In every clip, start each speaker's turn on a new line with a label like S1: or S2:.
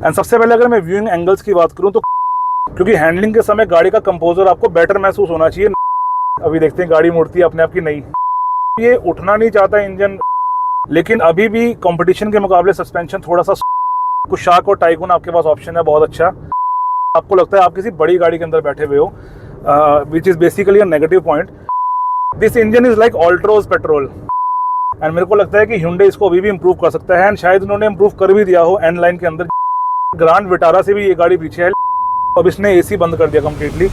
S1: And सबसे पहले अगर मैं व्यूइंग एंगल्स की बात करूँ तो क्योंकि हैंडलिंग के समय गाड़ी का कंपोजर आपको बेटर महसूस होना चाहिए। अभी देखते हैं गाड़ी मुड़ती है अपने आप की नहीं, ये उठना नहीं चाहता इंजन, लेकिन अभी भी कंपटीशन के मुकाबले सस्पेंशन थोड़ा सा कुछ शार्क और टाइकून आपके पास ऑप्शन है बहुत अच्छा। आपको लगता है आप किसी बड़ी गाड़ी के अंदर बैठे हुए हो, which is basically a negative point. This engine is like Altroz petrol and मेरे को लगता है कि Hyundai इसको अभी भी इम्प्रूव कर सकता है एंड शायद उन्होंने इम्प्रूव कर भी दिया हो एंड लाइन के अंदर। ग्रांड विटारा से भी ये गाड़ी पीछे है, अब इसने AC बंद कर दिया कम्प्लीटली।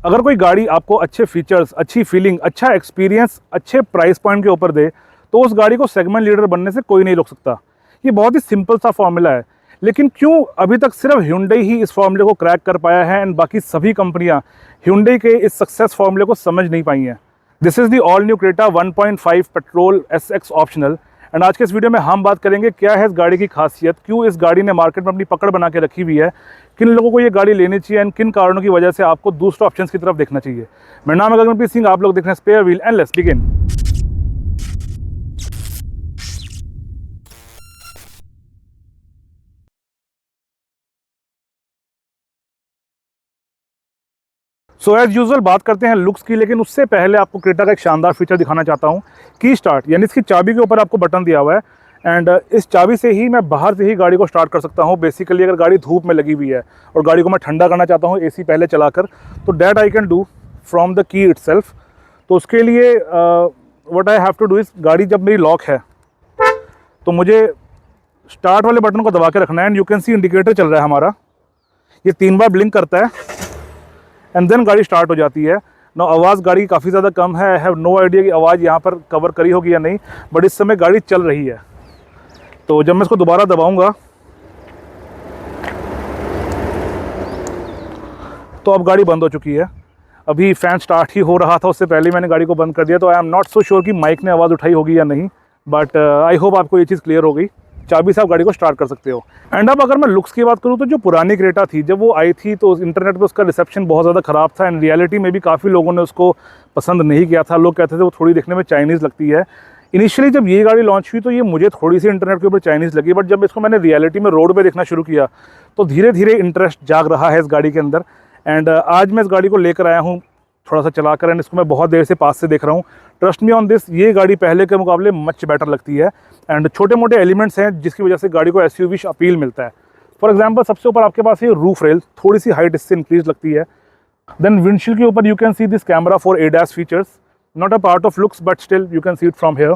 S1: अगर कोई गाड़ी आपको अच्छे फीचर्स, अच्छी फीलिंग, अच्छा एक्सपीरियंस, अच्छे प्राइस पॉइंट के ऊपर दे तो उस गाड़ी को सेगमेंट लीडर बनने से कोई नहीं रोक सकता। ये बहुत ही सिंपल सा फॉर्मूला है, लेकिन क्यों अभी तक सिर्फ Hyundai ही इस फॉर्मूले को क्रैक कर पाया है एंड बाकी सभी कंपनियां Hyundai के इस सक्सेस फॉर्मूले को समझ नहीं पाई हैं। This is the all new Creta 1.5 petrol SX optional and आज के इस वीडियो में हम बात करेंगे क्या है इस गाड़ी की खासियत, क्यों इस गाड़ी ने मार्केट में अपनी पकड़ बना के रखी हुई है, किन लोगों को ये गाड़ी लेनी चाहिए एंड किन कारणों की वजह से आपको दूसरे ऑप्शंस की तरफ देखना चाहिए। मेरा नाम है गगनप्रीत सिंह, आप लोग देख रहे हैं spare wheel and let's begin. So as usual बात करते हैं लुक्स की, लेकिन उससे पहले आपको क्रेटा का एक शानदार फीचर दिखाना चाहता हूँ, की स्टार्ट। यानी इसकी चाबी के ऊपर आपको बटन दिया हुआ है एंड इस चाबी से ही मैं बाहर से ही गाड़ी को स्टार्ट कर सकता हूँ। बेसिकली अगर गाड़ी धूप में लगी हुई है और गाड़ी को मैं ठंडा करना चाहता हूँ AC पहले चलाकर, तो that I can do from the key itself. तो उसके लिए what I have to do is, गाड़ी जब मेरी लॉक है तो मुझे स्टार्ट वाले बटन को दबा के रखना है and you can C indicator चल रहा है हमारा, ये 3 बार ब्लिंक करता है एंड देन गाड़ी स्टार्ट हो जाती है। नो आवाज़ गाड़ी की काफ़ी ज़्यादा कम है, आई हैव नो आइडिया कि आवाज़ यहाँ पर कवर करी होगी या नहीं, बट इस समय गाड़ी चल रही है। तो जब मैं इसको दोबारा दबाऊंगा तो अब गाड़ी बंद हो चुकी है। अभी फ़ैन स्टार्ट ही हो रहा था, उससे पहले मैंने गाड़ी को बंद कर दिया। तो I am not so sure कि माइक ने आवाज़ उठाई होगी या नहीं, बट आई होप आपको ये चीज़ क्लियर हो गई। चाबी से आप गाड़ी को स्टार्ट कर सकते हो। एंड अब अगर मैं लुक्स की बात करूँ तो जो पुरानी क्रेटा थी जब वो आई थी तो इंटरनेट पे उसका रिसेप्शन बहुत ज़्यादा ख़राब था एंड रियलिटी में भी काफ़ी लोगों ने उसको पसंद नहीं किया था। लोग कहते थे वो थोड़ी देखने में चाइनीज़ लगती है। इनिशियली जब ये गाड़ी लॉन्च हुई तो ये मुझे थोड़ी सी इंटरनेट के ऊपर चाइनीज़ लगी, बट जब इसको मैंने रियलिटी में रोड पे देखना शुरू किया तो धीरे धीरे इंटरेस्ट जाग रहा है इस गाड़ी के अंदर। एंड आज मैं इस गाड़ी को लेकर आया हूँ थोड़ा सा चलाकर एंड इसको मैं बहुत देर से पास से देख रहा हूँ। ट्रस्ट मी ऑन दिस, ये गाड़ी पहले के मुकाबले मच बेटर लगती है एंड छोटे मोटे एलिमेंट्स हैं जिसकी वजह से गाड़ी को SUV अपील मिलता है। फॉर एग्जांपल सबसे ऊपर आपके पास ये रूफ रेल, थोड़ी सी हाइट इससे इंक्रीज लगती है। देन विंडशील्ड के ऊपर you can see this camera for ADAS features, not a part of looks but still you can see it from here.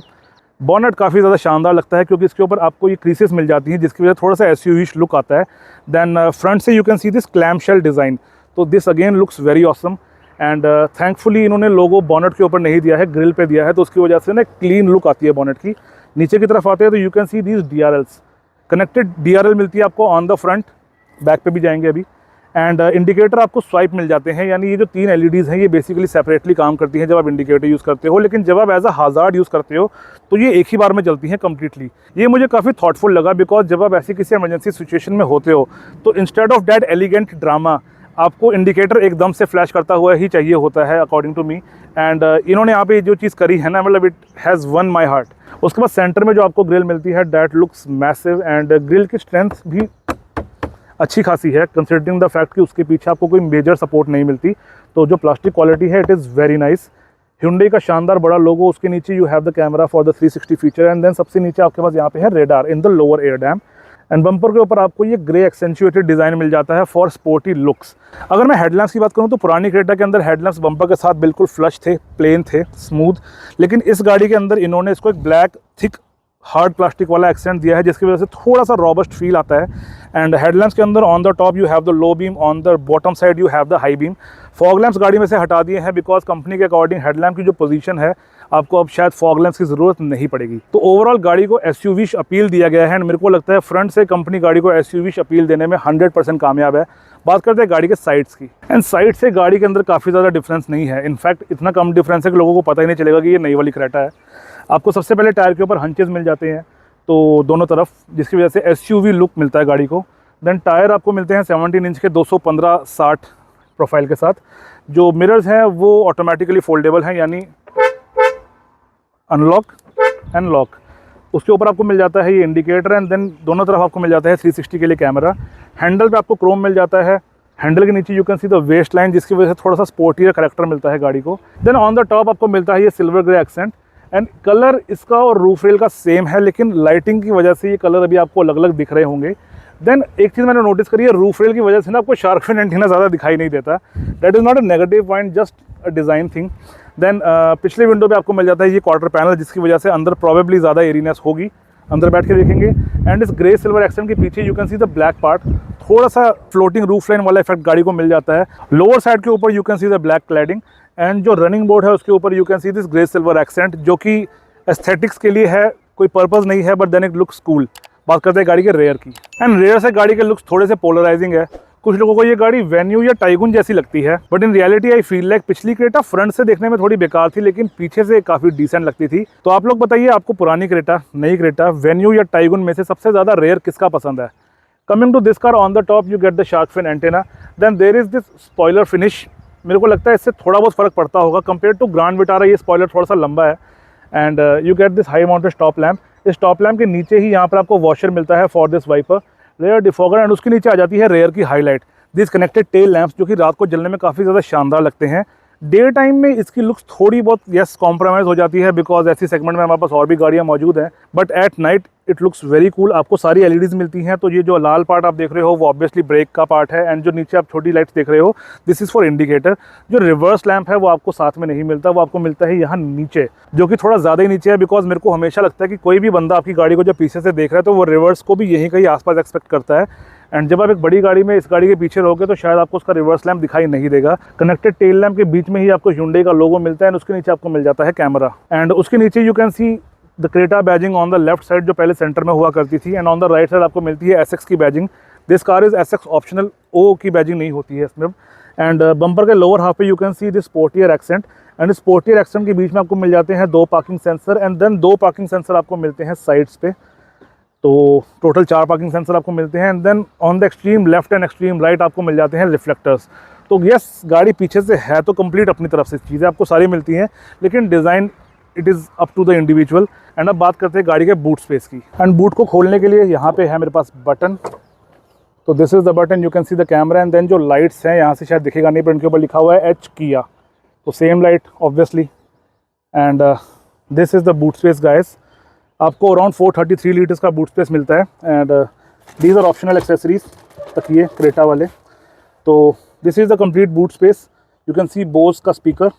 S1: Bonnet काफ़ी ज़्यादा शानदार लगता है क्योंकि इसके ऊपर आपको ये क्रीसेस मिल जाती हैं जिसकी वजह से थोड़ा सा SUV लुक आता है। देन फ्रंट से you can see this clam shell design, तो this again looks very awesome and thankfully इन्होंने लोगो बॉनेट के ऊपर नहीं दिया है, ग्रिल पे दिया है, तो उसकी वजह से ना क्लीन लुक आती है बॉनेट की। नीचे की तरफ आते हैं तो you can see these DRLs, connected DRL मिलती है आपको ऑन द फ्रंट, बैक पे भी जाएंगे अभी। एंड इंडिकेटर आपको स्वाइप मिल जाते हैं, यानी ये जो 3 LEDs हैं ये बेसिकली सेपरेटली काम करती हैं जब आप इंडिकेटर यूज़ करते हो, लेकिन जब आप एज अ हाजार्ड यूज़ करते हो तो ये एक ही बार में चलती हैं कम्प्लीटली। ये मुझे काफ़ी थॉटफुल लगा बिकॉज जब आप ऐसी किसी इमरजेंसी सिचुएशन में होते हो तो instead of that elegant drama आपको इंडिकेटर एकदम से फ्लैश करता हुआ ही चाहिए होता है अकॉर्डिंग टू मी। एंड इन्होंने यहाँ पे जो चीज़ करी है ना, मतलब it has one my heart. उसके बाद सेंटर में जो आपको ग्रिल मिलती है that looks massive and grill की स्ट्रेंथ भी अच्छी खासी है कंसिडरिंग द फैक्ट कि उसके पीछे आपको कोई मेजर सपोर्ट नहीं मिलती। तो जो प्लास्टिक क्वालिटी है it is very nice. Hyundai का शानदार बड़ा लोगो, उसके नीचे you have the camera for the 360 feature and then सबसे नीचे आपके पास यहाँ पे है radar in the lower air dam and bumper के ऊपर आपको ये ग्रे एक्सेंचुएटेड डिज़ाइन मिल जाता है फॉर स्पोर्टी लुक्स। अगर मैं हेडलैम्प्स की बात करूँ तो पुरानी क्रेटा के अंदर हेडलैम्प्स बम्पर के साथ बिल्कुल फ्लश थे, प्लेन थे, स्मूथ, लेकिन इस गाड़ी के अंदर इन्होंने इसको एक ब्लैक थिक हार्ड प्लास्टिक वाला एक्सेंट दिया है जिसकी वजह से थोड़ा सा रॉबस्ट फील आता है। एंड हेडलैम्प्स के अंदर on the top you have the low beam, on the bottom side you have the high beam. Fog lamps गाड़ी में से हटा दिए हैं बिकॉज कंपनी के अकॉर्डिंग हेडलैम्प की जो पोजीशन है आपको अब शायद फॉग लैंप्स की ज़रूरत नहीं पड़ेगी। तो ओवरऑल गाड़ी को SUV अपील दिया गया है एंड मेरे को लगता है फ्रंट से कंपनी गाड़ी को SUV अपील देने में 100% कामयाब है। बात करते हैं गाड़ी के साइड्स की एंड साइड से गाड़ी के अंदर काफ़ी ज़्यादा डिफरेंस नहीं है। इनफैक्ट इतना कम डिफरेंस है कि लोगों को पता ही नहीं चलेगा कि ये नई वाली क्रेटा है। आपको सबसे पहले टायर के ऊपर हंचेस मिल जाते हैं तो दोनों तरफ, जिसकी वजह से SUV लुक मिलता है गाड़ी को। देन टायर आपको मिलते हैं 17 इंच के 215/60 प्रोफाइल के साथ। जो मिरर्स हैं वो ऑटोमेटिकली फोल्डेबल हैं, यानी अनलॉक एंड लॉक। उसके ऊपर आपको मिल जाता है ये इंडिकेटर एंड देन दोनों तरफ आपको मिल जाता है 360 के लिए कैमरा। हैंडल पे आपको क्रोम मिल जाता है। हैंडल के नीचे you can see the waist line, जिसकी वजह से थोड़ा सा स्पोर्टियर करेक्टर मिलता है गाड़ी को। देन ऑन द टॉप आपको मिलता है ये silver grey accent and colour इसका और रूफ रेल का सेम है, लेकिन लाइटिंग की वजह से ये कलर अभी आपको अलग अलग दिख रहे होंगे। देन एक चीज़ मैंने नोटिस करी है, रूफ रेल की वजह से ना आपको शार्क फिन एंटीना ज़्यादा दिखाई नहीं देता। That is not a negative point, just a design thing. Then पिछले विंडो पे आपको मिल जाता है ये क्वार्टर पैनल, जिसकी वजह से अंदर प्रॉबेबली ज़्यादा एरीनेस होगी, अंदर बैठ के देखेंगे। एंड इस ग्रे सिल्वर एक्सेंट के पीछे you can see the black part, थोड़ा सा फ्लोटिंग रूफ लाइन वाला इफेक्ट गाड़ी को मिल जाता है। लोअर साइड के ऊपर you can see the black cladding and जो रनिंग बोर्ड है उसके ऊपर you can see this grey silver accent, जो कि एस्थेटिक्स के लिए है, कोई पर्पज़ नहीं है, but then it looks cool. बात करते हैं गाड़ी के रेयर की, एंड रेयर से गाड़ी के लुक्स थोड़े से पोलराइजिंग है। कुछ लोगों को ये गाड़ी वेन्यू या टाइगुन जैसी लगती है, but in reality I feel like पिछली क्रेटा फ्रंट से देखने में थोड़ी बेकार थी, लेकिन पीछे से काफ़ी डिसेंट लगती थी। तो आप लोग बताइए, आपको पुरानी क्रेटा, नई क्रेटा, वेन्यू या टाइगुन में से सबसे ज़्यादा रेयर किसका पसंद है? Coming to this car, on the top you get the shark fin antenna, then there is this spoiler finish. मेरे को लगता है इससे थोड़ा बहुत फ़र्क पड़ता होगा कंपेयर टू ग्रैंड विटारा। ये स्पॉइलर थोड़ा सा लंबा है and you get this high mounted stop lamp. इस टॉप लैम्प के नीचे ही यहाँ पर आपको वॉशर मिलता है for this wiper, rear defogger, and उसके नीचे आ जाती है रेयर की highlight, this connected tail lamps, जो कि रात को जलने में काफ़ी ज़्यादा शानदार लगते हैं। डे टाइम में इसकी लुक्स थोड़ी बहुत यस कॉम्प्रोमाइज़ हो जाती है, बिकॉज ऐसी सेगमेंट में हमारे पास और भी गाड़ियाँ मौजूद हैं, but at night it looks very cool. आपको सारी एलईडीज मिलती हैं। तो ये जो लाल पार्ट आप देख रहे हो वो ऑब्वियसली ब्रेक का पार्ट है, एंड जो नीचे आप छोटी लाइट्स देख रहे हो दिस इज़ फॉर इंडिकेटर। जो रिवर्स लैंप है वो आपको साथ में नहीं मिलता, वो आपको मिलता है यहाँ नीचे, जो कि थोड़ा ज़्यादा ही नीचे है, बिकॉज मेरे को हमेशा लगता है कि कोई भी बंदा आपकी गाड़ी को जब पीछे से देख रहा है तो वो रिवर्स को भी यहीं कहीं आसपास एक्सपेक्ट करता है। एंड जब आप एक बड़ी गाड़ी में इस गाड़ी के पीछे रहोगे तो शायद आपको उसका रिवर्स लैंप दिखाई नहीं देगा। कनेक्टेड टेल लैंप के बीच में ही आपको Hyundai का लोगो मिलता है, एंड उसके नीचे आपको मिल जाता है कैमरा, एंड उसके नीचे you can see the Creta badging on the left side, जो पहले सेंटर में हुआ करती थी, and on the right side आपको मिलती है SX की badging. This car is SX optional, O की बैजिंग नहीं होती है इसमें। एंड बम्पर के लोअर हाफ पे you can see this sportier accent, and sportier accent के बीच में आपको मिल जाते हैं 2 parking sensor, and then 2 parking sensor आपको मिलते हैं साइड्स पे। तो टोटल 4 पार्किंग सेंसर आपको मिलते हैं, and then on the extreme left and extreme right आपको मिल जाते हैं रिफ्लेक्टर्स। तो यस, गाड़ी पीछे से है तो कंप्लीट अपनी तरफ से चीज़ें आपको सारी मिलती हैं, लेकिन design it is up to the individual. And अब बात करते हैं गाड़ी के बूट स्पेस की। एंड बूट को खोलने के लिए यहाँ पे है मेरे पास बटन। तो this is the button, you can see the camera, and then जो लाइट्स हैं यहाँ से शायद दिखेगा नहीं, पर इनके ऊपर लिखा हुआ है H किया, तो same light obviously. And this is the boot space guys. आपको अराउंड 433 लीटर्स का बूट स्पेस मिलता है, and these are optional accessories, तकिए क्रेटा वाले। तो this is the complete boot space. You can see Bose का speaker,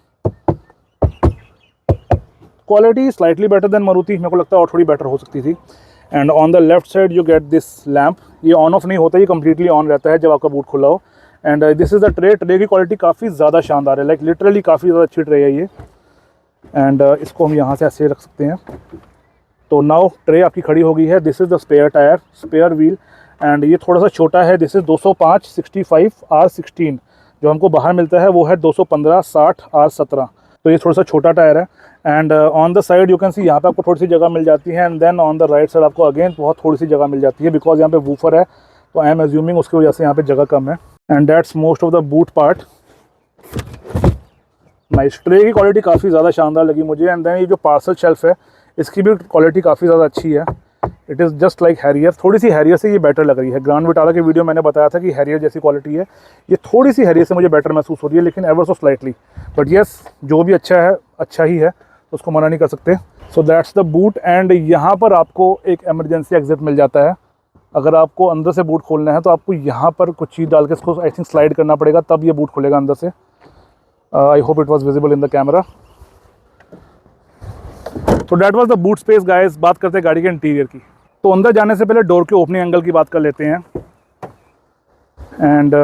S1: quality slightly better than Maruti, मेरे को लगता है और थोड़ी बेटर हो सकती थी। And on the left side you get this lamp, ये ऑन ऑफ नहीं होता, ये कम्प्लीटली ऑन रहता है जब आपका बूट खुला हो। And this is the tray. Tray की क्वालिटी काफ़ी ज़्यादा शानदार है, लाइक लिटरली काफ़ी ज़्यादा अच्छी ट्रे है ये। एंड इसको हम यहाँ से ऐसे रख सकते हैं। तो नाउ ट्रे आपकी खड़ी हो गई है। This is the spare tyre, spare wheel, and ये थोड़ा सा छोटा है। दिस इज़ 205/65 R16, जो हमको बाहर मिलता है वो है 215/60 R17, तो ये थोड़ा सा छोटा टायर है। And on the side you can see यहाँ पे आपको थोड़ी सी जगह मिल जाती है, and then on the right side आपको अगेन बहुत थोड़ी सी जगह मिल जाती है, बिकॉज यहाँ पे वूफर है, तो आई एम एज्यूमिंग उसकी वजह से यहाँ पे जगह कम है। And that's most of the boot part. Nice, tray की क्वालिटी काफ़ी ज़्यादा शानदार लगी मुझे। एंड देन ये जो पार्सल शेल्फ है इसकी भी क्वालिटी काफ़ी ज़्यादा अच्छी है। It is just like Harrier, थोड़ी सी हैरियर से ये बेटर लग रही है। ग्रैंड विटारा के वीडियो मैंने बताया था कि हैरियर जैसी क्वालिटी है, ये थोड़ी सी हैरियर से मुझे बेटर महसूस हो रही है, लेकिन ever so slightly. But yes, जो भी अच्छा है अच्छा ही है, उसको मना नहीं कर सकते। सो दैट्स द बूट। एंड यहाँ पर आपको एक एमरजेंसी एग्जिट मिल जाता है। अगर आपको अंदर से बूट खोलना है तो आपको यहाँ पर कुछ चीज़ डाल के इसको आई थिंक स्लाइड करना पड़ेगा, तब ये बूट खुलेगा अंदर से। I hope it was visible in the camera. तो that was the boot space guys. बात करते हैं गाड़ी के इंटीरियर की। तो अंदर जाने से पहले डोर के ओपनिंग एंगल की बात कर लेते हैं। एंड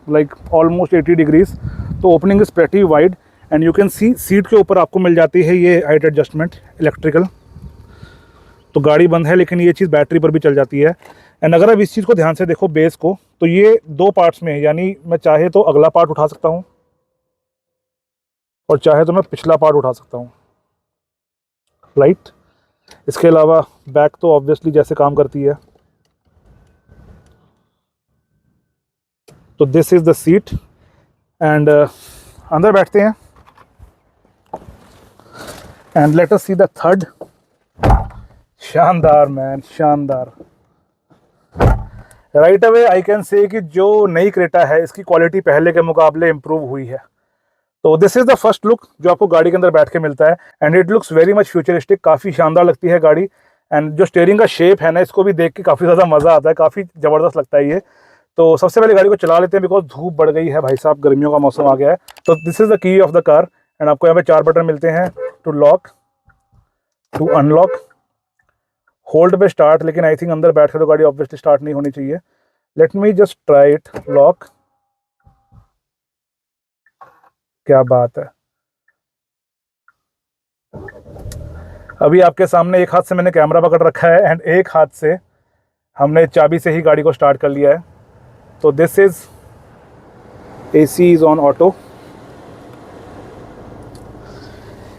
S1: लाइक ऑलमोस्ट 80 डिग्रीज, तो opening is pretty wide, and you can C seat के ऊपर आपको मिल जाती है ये हाइट एडजस्टमेंट इलेक्ट्रिकल। तो गाड़ी बंद है, लेकिन ये चीज़ बैटरी पर भी चल जाती है। एंड अगर आप इस चीज़ को ध्यान से देखो बेस को, तो ये 2 पार्ट्स में है, यानी मैं चाहे तो अगला पार्ट उठा सकता हूँ और चाहे तो मैं पिछला पार्ट उठा सकता हूँ, राइट। इसके अलावा बैक तो ऑब्वियसली जैसे काम करती है। तो this is the seat, and अंदर बैठते हैं। And let us see the third शानदार मैन, शानदार। Right away I can say कि जो नई क्रेटा है इसकी क्वालिटी पहले के मुकाबले इम्प्रूव हुई है। तो this is the first look जो आपको गाड़ी के अंदर बैठ के मिलता है and it looks very much futuristic, काफ़ी शानदार लगती है गाड़ी। एंड जो स्टीयरिंग का शेप है ना, इसको भी देख के काफ़ी ज़्यादा मज़ा आता है, काफ़ी ज़बरदस्त लगता है ये। तो सबसे पहले गाड़ी को चला लेते हैं बिकॉज धूप बढ़ गई है भाई साहब, गर्मियों का मौसम आ गया है। तो this is the key of the car and आपको यहाँ पे 4 बटन मिलते हैं, to lock, to unlock, hold पे स्टार्ट। लेकिन आई थिंक अंदर बैठ के तो गाड़ी ऑब्वियसली स्टार्ट नहीं होनी चाहिए। Let me just try it, lock, क्या बात है। अभी आपके सामने एक हाथ से मैंने कैमरा पकड़ रखा है एंड एक हाथ से हमने चाबी से ही गाड़ी को स्टार्ट कर लिया है। तो this is AC is on auto.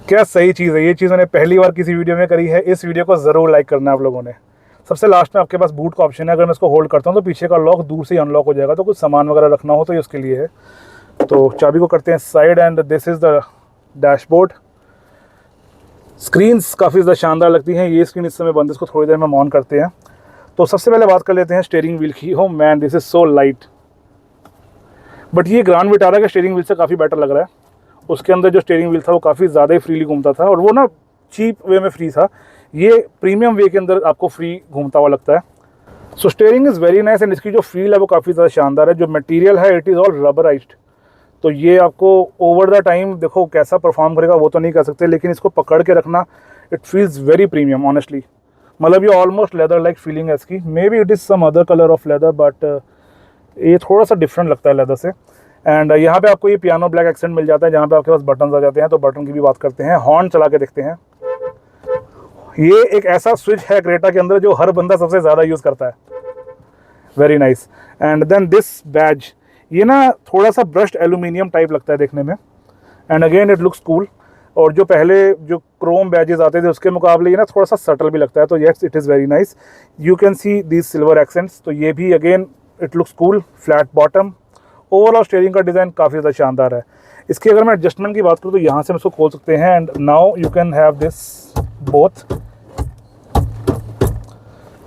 S1: क्या सही चीज़ है, ये चीज़ मैंने पहली बार किसी वीडियो में करी है। इस वीडियो को ज़रूर लाइक करना है आप लोगों ने। सबसे लास्ट में आपके पास बूट का ऑप्शन है, अगर मैं इसको होल्ड करता हूँ तो पीछे का लॉक दूर से ही अनलॉक हो जाएगा, तो कुछ सामान वगैरह रखना हो तो ये उसके लिए है। तो चाबी को करते हैं side and this is the dashboard. Screens काफ़ी ज़्यादा शानदार लगती हैं। ये स्क्रीन इस समय बंद, इसको थोड़ी देर में ऑन करते हैं। तो सबसे पहले बात कर लेते हैं स्टीयरिंग व्हील की। हो man, this is so light, but ये ग्रैंड विटारा के स्टीयरिंग व्हील से काफ़ी बेटर लग रहा है। उसके अंदर जो स्टीयरिंग व्हील था वो काफ़ी ज़्यादा ही फ्रीली घूमता था और वो ना चीप वे में फ्री था। ये प्रीमियम वे के अंदर आपको फ्री घूमता हुआ लगता है। So steering is very nice and इसकी जो फील है वो काफ़ी ज़्यादा शानदार है। जो मटेरियल है इट इज़ ऑल रबराइज्ड, तो ये आपको ओवर द टाइम देखो कैसा परफॉर्म करेगा वो तो नहीं कह सकते, लेकिन इसको पकड़ के रखना it feels very premium honestly. मतलब ये ऑलमोस्ट लेदर लाइक फीलिंग है इसकी। Maybe it is some other colour of leather but ये थोड़ा सा डिफरेंट लगता है लेदर से। एंड यहाँ पे आपको ये पियानो ब्लैक एक्सेंट मिल जाता है जहाँ पे आपके पास बटन आ जाते हैं। तो बटन की भी बात करते हैं, हॉर्न चला के देखते हैं। ये एक ऐसा स्विच है क्रेटा के अंदर जो हर बंदा सबसे ज़्यादा यूज़ करता है। Very nice. And then this badge, ये ना थोड़ा सा ब्रश्ड एल्यूमिनियम टाइप लगता है देखने में and again it looks cool. और जो पहले जो क्रोम बैजेस आते थे उसके मुकाबले ये ना थोड़ा सा सटल भी लगता है। तो yes it is very nice. You can see these silver accents, तो ये भी again it looks cool. Flat bottom, overall steering का डिज़ाइन काफ़ी ज़्यादा शानदार है। इसकी अगर मैं एडजस्टमेंट की बात करूँ तो यहाँ से हम इसको खोल सकते हैं and now you can have this both.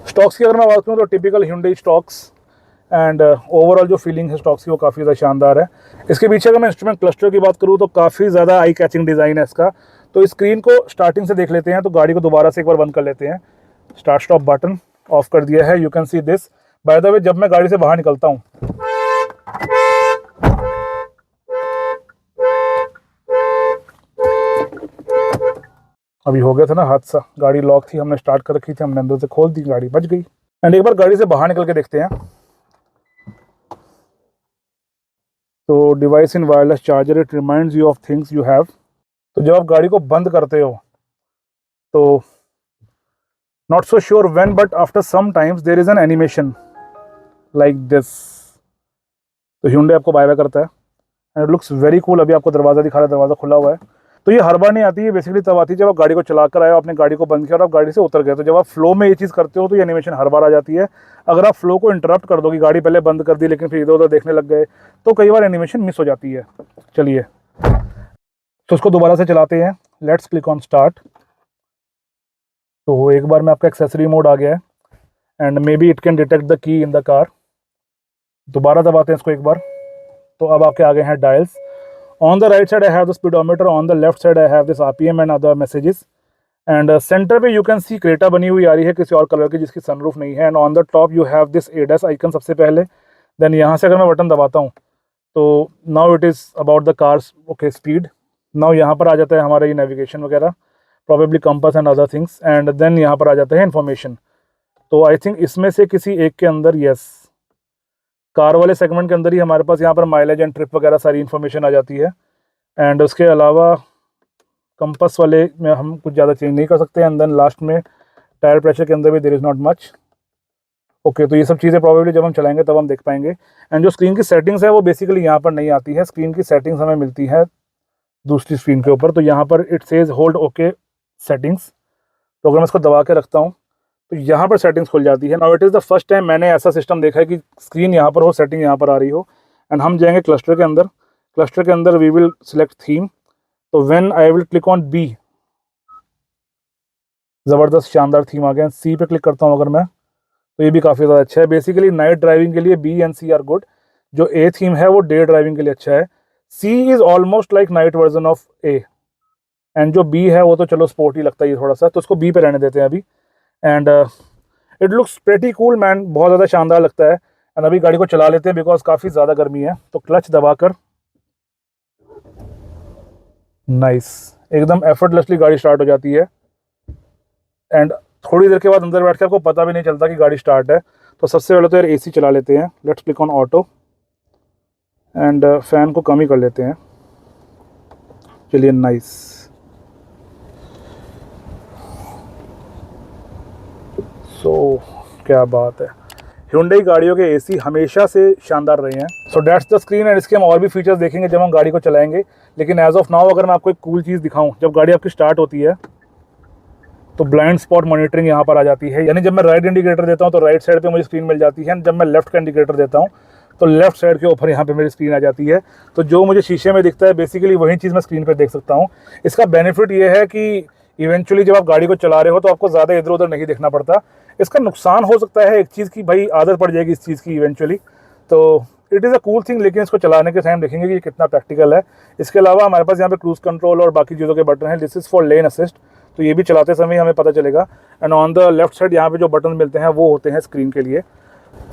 S1: Stocks की अगर मैं बात करूँ तो typical Hyundai stocks and overall जो फीलिंग है स्टॉक्स की वो काफ़ी ज़्यादा शानदार है। इसके पीछे अगर मैं इंस्ट्रूमेंट क्लस्टर की बात करूँ तो काफ़ी ज़्यादा आई कैचिंग डिज़ाइन है इसका। तो इस स्क्रीन को स्टार्टिंग से देख लेते हैं। तो गाड़ी को दोबारा से एक बार बंद कर लेते हैं। स्टार्ट स्टॉप बटन ऑफ कर दिया है। You can see this. By the way, जब मैं गाड़ी से बाहर निकलता हूँ अभी हो गया था ना हादसा, गाड़ी लॉक थी, हमने स्टार्ट कर रखी थी, हमने अंदर से खोल दी, गाड़ी बच गई। एंड एक बार गाड़ी से बाहर निकल के देखते हैं। तो device in wireless charger, it reminds you of things you have. तो जब आप गाड़ी को बंद करते हो तो not so sure when but after some times there is an animation like this. तो Hyundai आपको बाय बाय करता है and it looks very cool. अभी आपको दरवाज़ा दिखा रहा है, दरवाज़ा खुला हुआ है। तो ये हर बार नहीं आती है, बेसिकली तब आती है जब आप गाड़ी को चला कर आए, आपने गाड़ी को बंद किया और आप गाड़ी से उतर गए। तो जब आप फ्लो में ये चीज़ करते हो तो ये एनिमेशन हर बार आ जाती है। अगर आप फ्लो को इंटरप्ट कर दो कि गाड़ी पहले बंद कर दी लेकिन फिर इधर उधर देखने लग गए तो कई बार एनिमेशन मिस हो जाती है। चलिए तो उसको दोबारा से चलाते हैं। Let's click on start. तो एक बार में आपका एक्सेसरी मोड आ गया है and may be it can detect the key in the car. दोबारा दबाते हैं इसको एक बार। तो अब आपके आगे हैं dials. On the right side I have the speedometer, on the left side I have this RPM and other messages. And center पे you can see क्रेटा बनी हुई आ रही है किसी और कलर की जिसकी सनरूफ नहीं है। And on the top you have this ADAS icon सबसे पहले। Then यहाँ से अगर मैं बटन दबाता हूँ तो now it is about the cars okay speed। now यहाँ पर आ जाता है हमारा ये नेविगेशन वगैरह, probably compass and other things। and then यहाँ पर आ जाता है information। तो I think इसमें से किसी एक के अंदर yes कार वाले सेगमेंट के अंदर ही हमारे पास यहाँ पर माइलेज एंड ट्रिप वगैरह सारी इन्फॉर्मेशन आ जाती है। एंड उसके अलावा कंपस वाले में हम कुछ ज़्यादा चेंज नहीं कर सकते। एंड देन लास्ट में टायर प्रेशर के अंदर भी there is not much. Okay, तो ये सब चीज़ें प्रॉबेबली जब हम चलाएंगे तब हम देख पाएंगे। एंड जो स्क्रीन की सेटिंग्स है वो बेसिकली यहाँ पर नहीं आती है। स्क्रीन की सेटिंग्स हमें मिलती है दूसरी स्क्रीन के ऊपर। तो यहाँ पर it says hold okay settings. तो अगर मैं इसको दबा के रखता हूँ तो यहाँ पर सेटिंग्स खुल जाती है। Now it is the first time मैंने ऐसा सिस्टम देखा है कि स्क्रीन यहाँ पर हो, सेटिंग यहाँ पर आ रही हो। एंड हम जाएंगे क्लस्टर के अंदर। क्लस्टर के अंदर वी विल सिलेक्ट थीम। तो when I will click on B ज़बरदस्त शानदार थीम आ गया। सी पे क्लिक करता हूँ अगर मैं, तो ये भी काफ़ी ज़्यादा अच्छा है। बेसिकली नाइट ड्राइविंग के लिए B and C are good. जो ए थीम है वो डे ड्राइविंग के लिए अच्छा है। C is almost like night version of A, and जो बी है वो तो चलो स्पोर्टी लगता है ये थोड़ा सा, तो उसको बी पे रहने देते हैं अभी। And it looks pretty cool man, बहुत ज़्यादा शानदार लगता है। एंड अभी गाड़ी को चला लेते हैं बिकॉज काफ़ी ज़्यादा गर्मी है। तो क्लच दबाकर नाइस, एकदम एफर्टलेसली गाड़ी स्टार्ट हो जाती है। एंड थोड़ी देर के बाद अंदर बैठ के आपको पता भी नहीं चलता कि गाड़ी स्टार्ट है। तो सबसे पहले तो यार एसी चला लेते हैं। Let's click on auto and fan को कम ही कर लेते हैं। चलिए नाइस। क्या बात है, Hyundai गाड़ियों के एसी हमेशा से शानदार रहे हैं। सो दैट्स द स्क्रीन। एंड इसके हम और भी फीचर्स देखेंगे जब हम गाड़ी को चलाएंगे। लेकिन एज ऑफ नाउ अगर मैं आपको एक कूल चीज़ दिखाऊं, जब गाड़ी आपकी स्टार्ट होती है तो ब्लाइंड स्पॉट मॉनिटरिंग यहाँ पर आ जाती है। यानी जब मैं राइट इंडिकेटर देता हूँ तो राइट साइड पे मुझे स्क्रीन मिल जाती है। जब मैं लेफ्ट का इंडिकेटर देता हूँ तो लेफ्ट साइड के ऊपर यहाँ पे मेरी स्क्रीन आ जाती है। तो जो मुझे शीशे में दिखता है बेसिकली वही चीज़ मैं स्क्रीन पर देख सकता हूँ। इसका बेनिफिट ये है कि इवेंचुअली जब आप गाड़ी को चला रहे हो तो आपको ज़्यादा इधर उधर नहीं देखना पड़ता। इसका नुकसान हो सकता है एक चीज़ की, भाई आदत पड़ जाएगी इस चीज़ की इवेंचुअली। तो it is a cool thing, लेकिन इसको चलाने के टाइम देखेंगे कि ये कितना प्रैक्टिकल है। इसके अलावा हमारे पास यहाँ पे क्रूज कंट्रोल और बाकी चीज़ों के बटन हैं। This is for lane assist, तो ये भी चलाते समय हमें पता चलेगा। And on the left side यहाँ पे जो बटन मिलते हैं वो होते हैं स्क्रीन के लिए।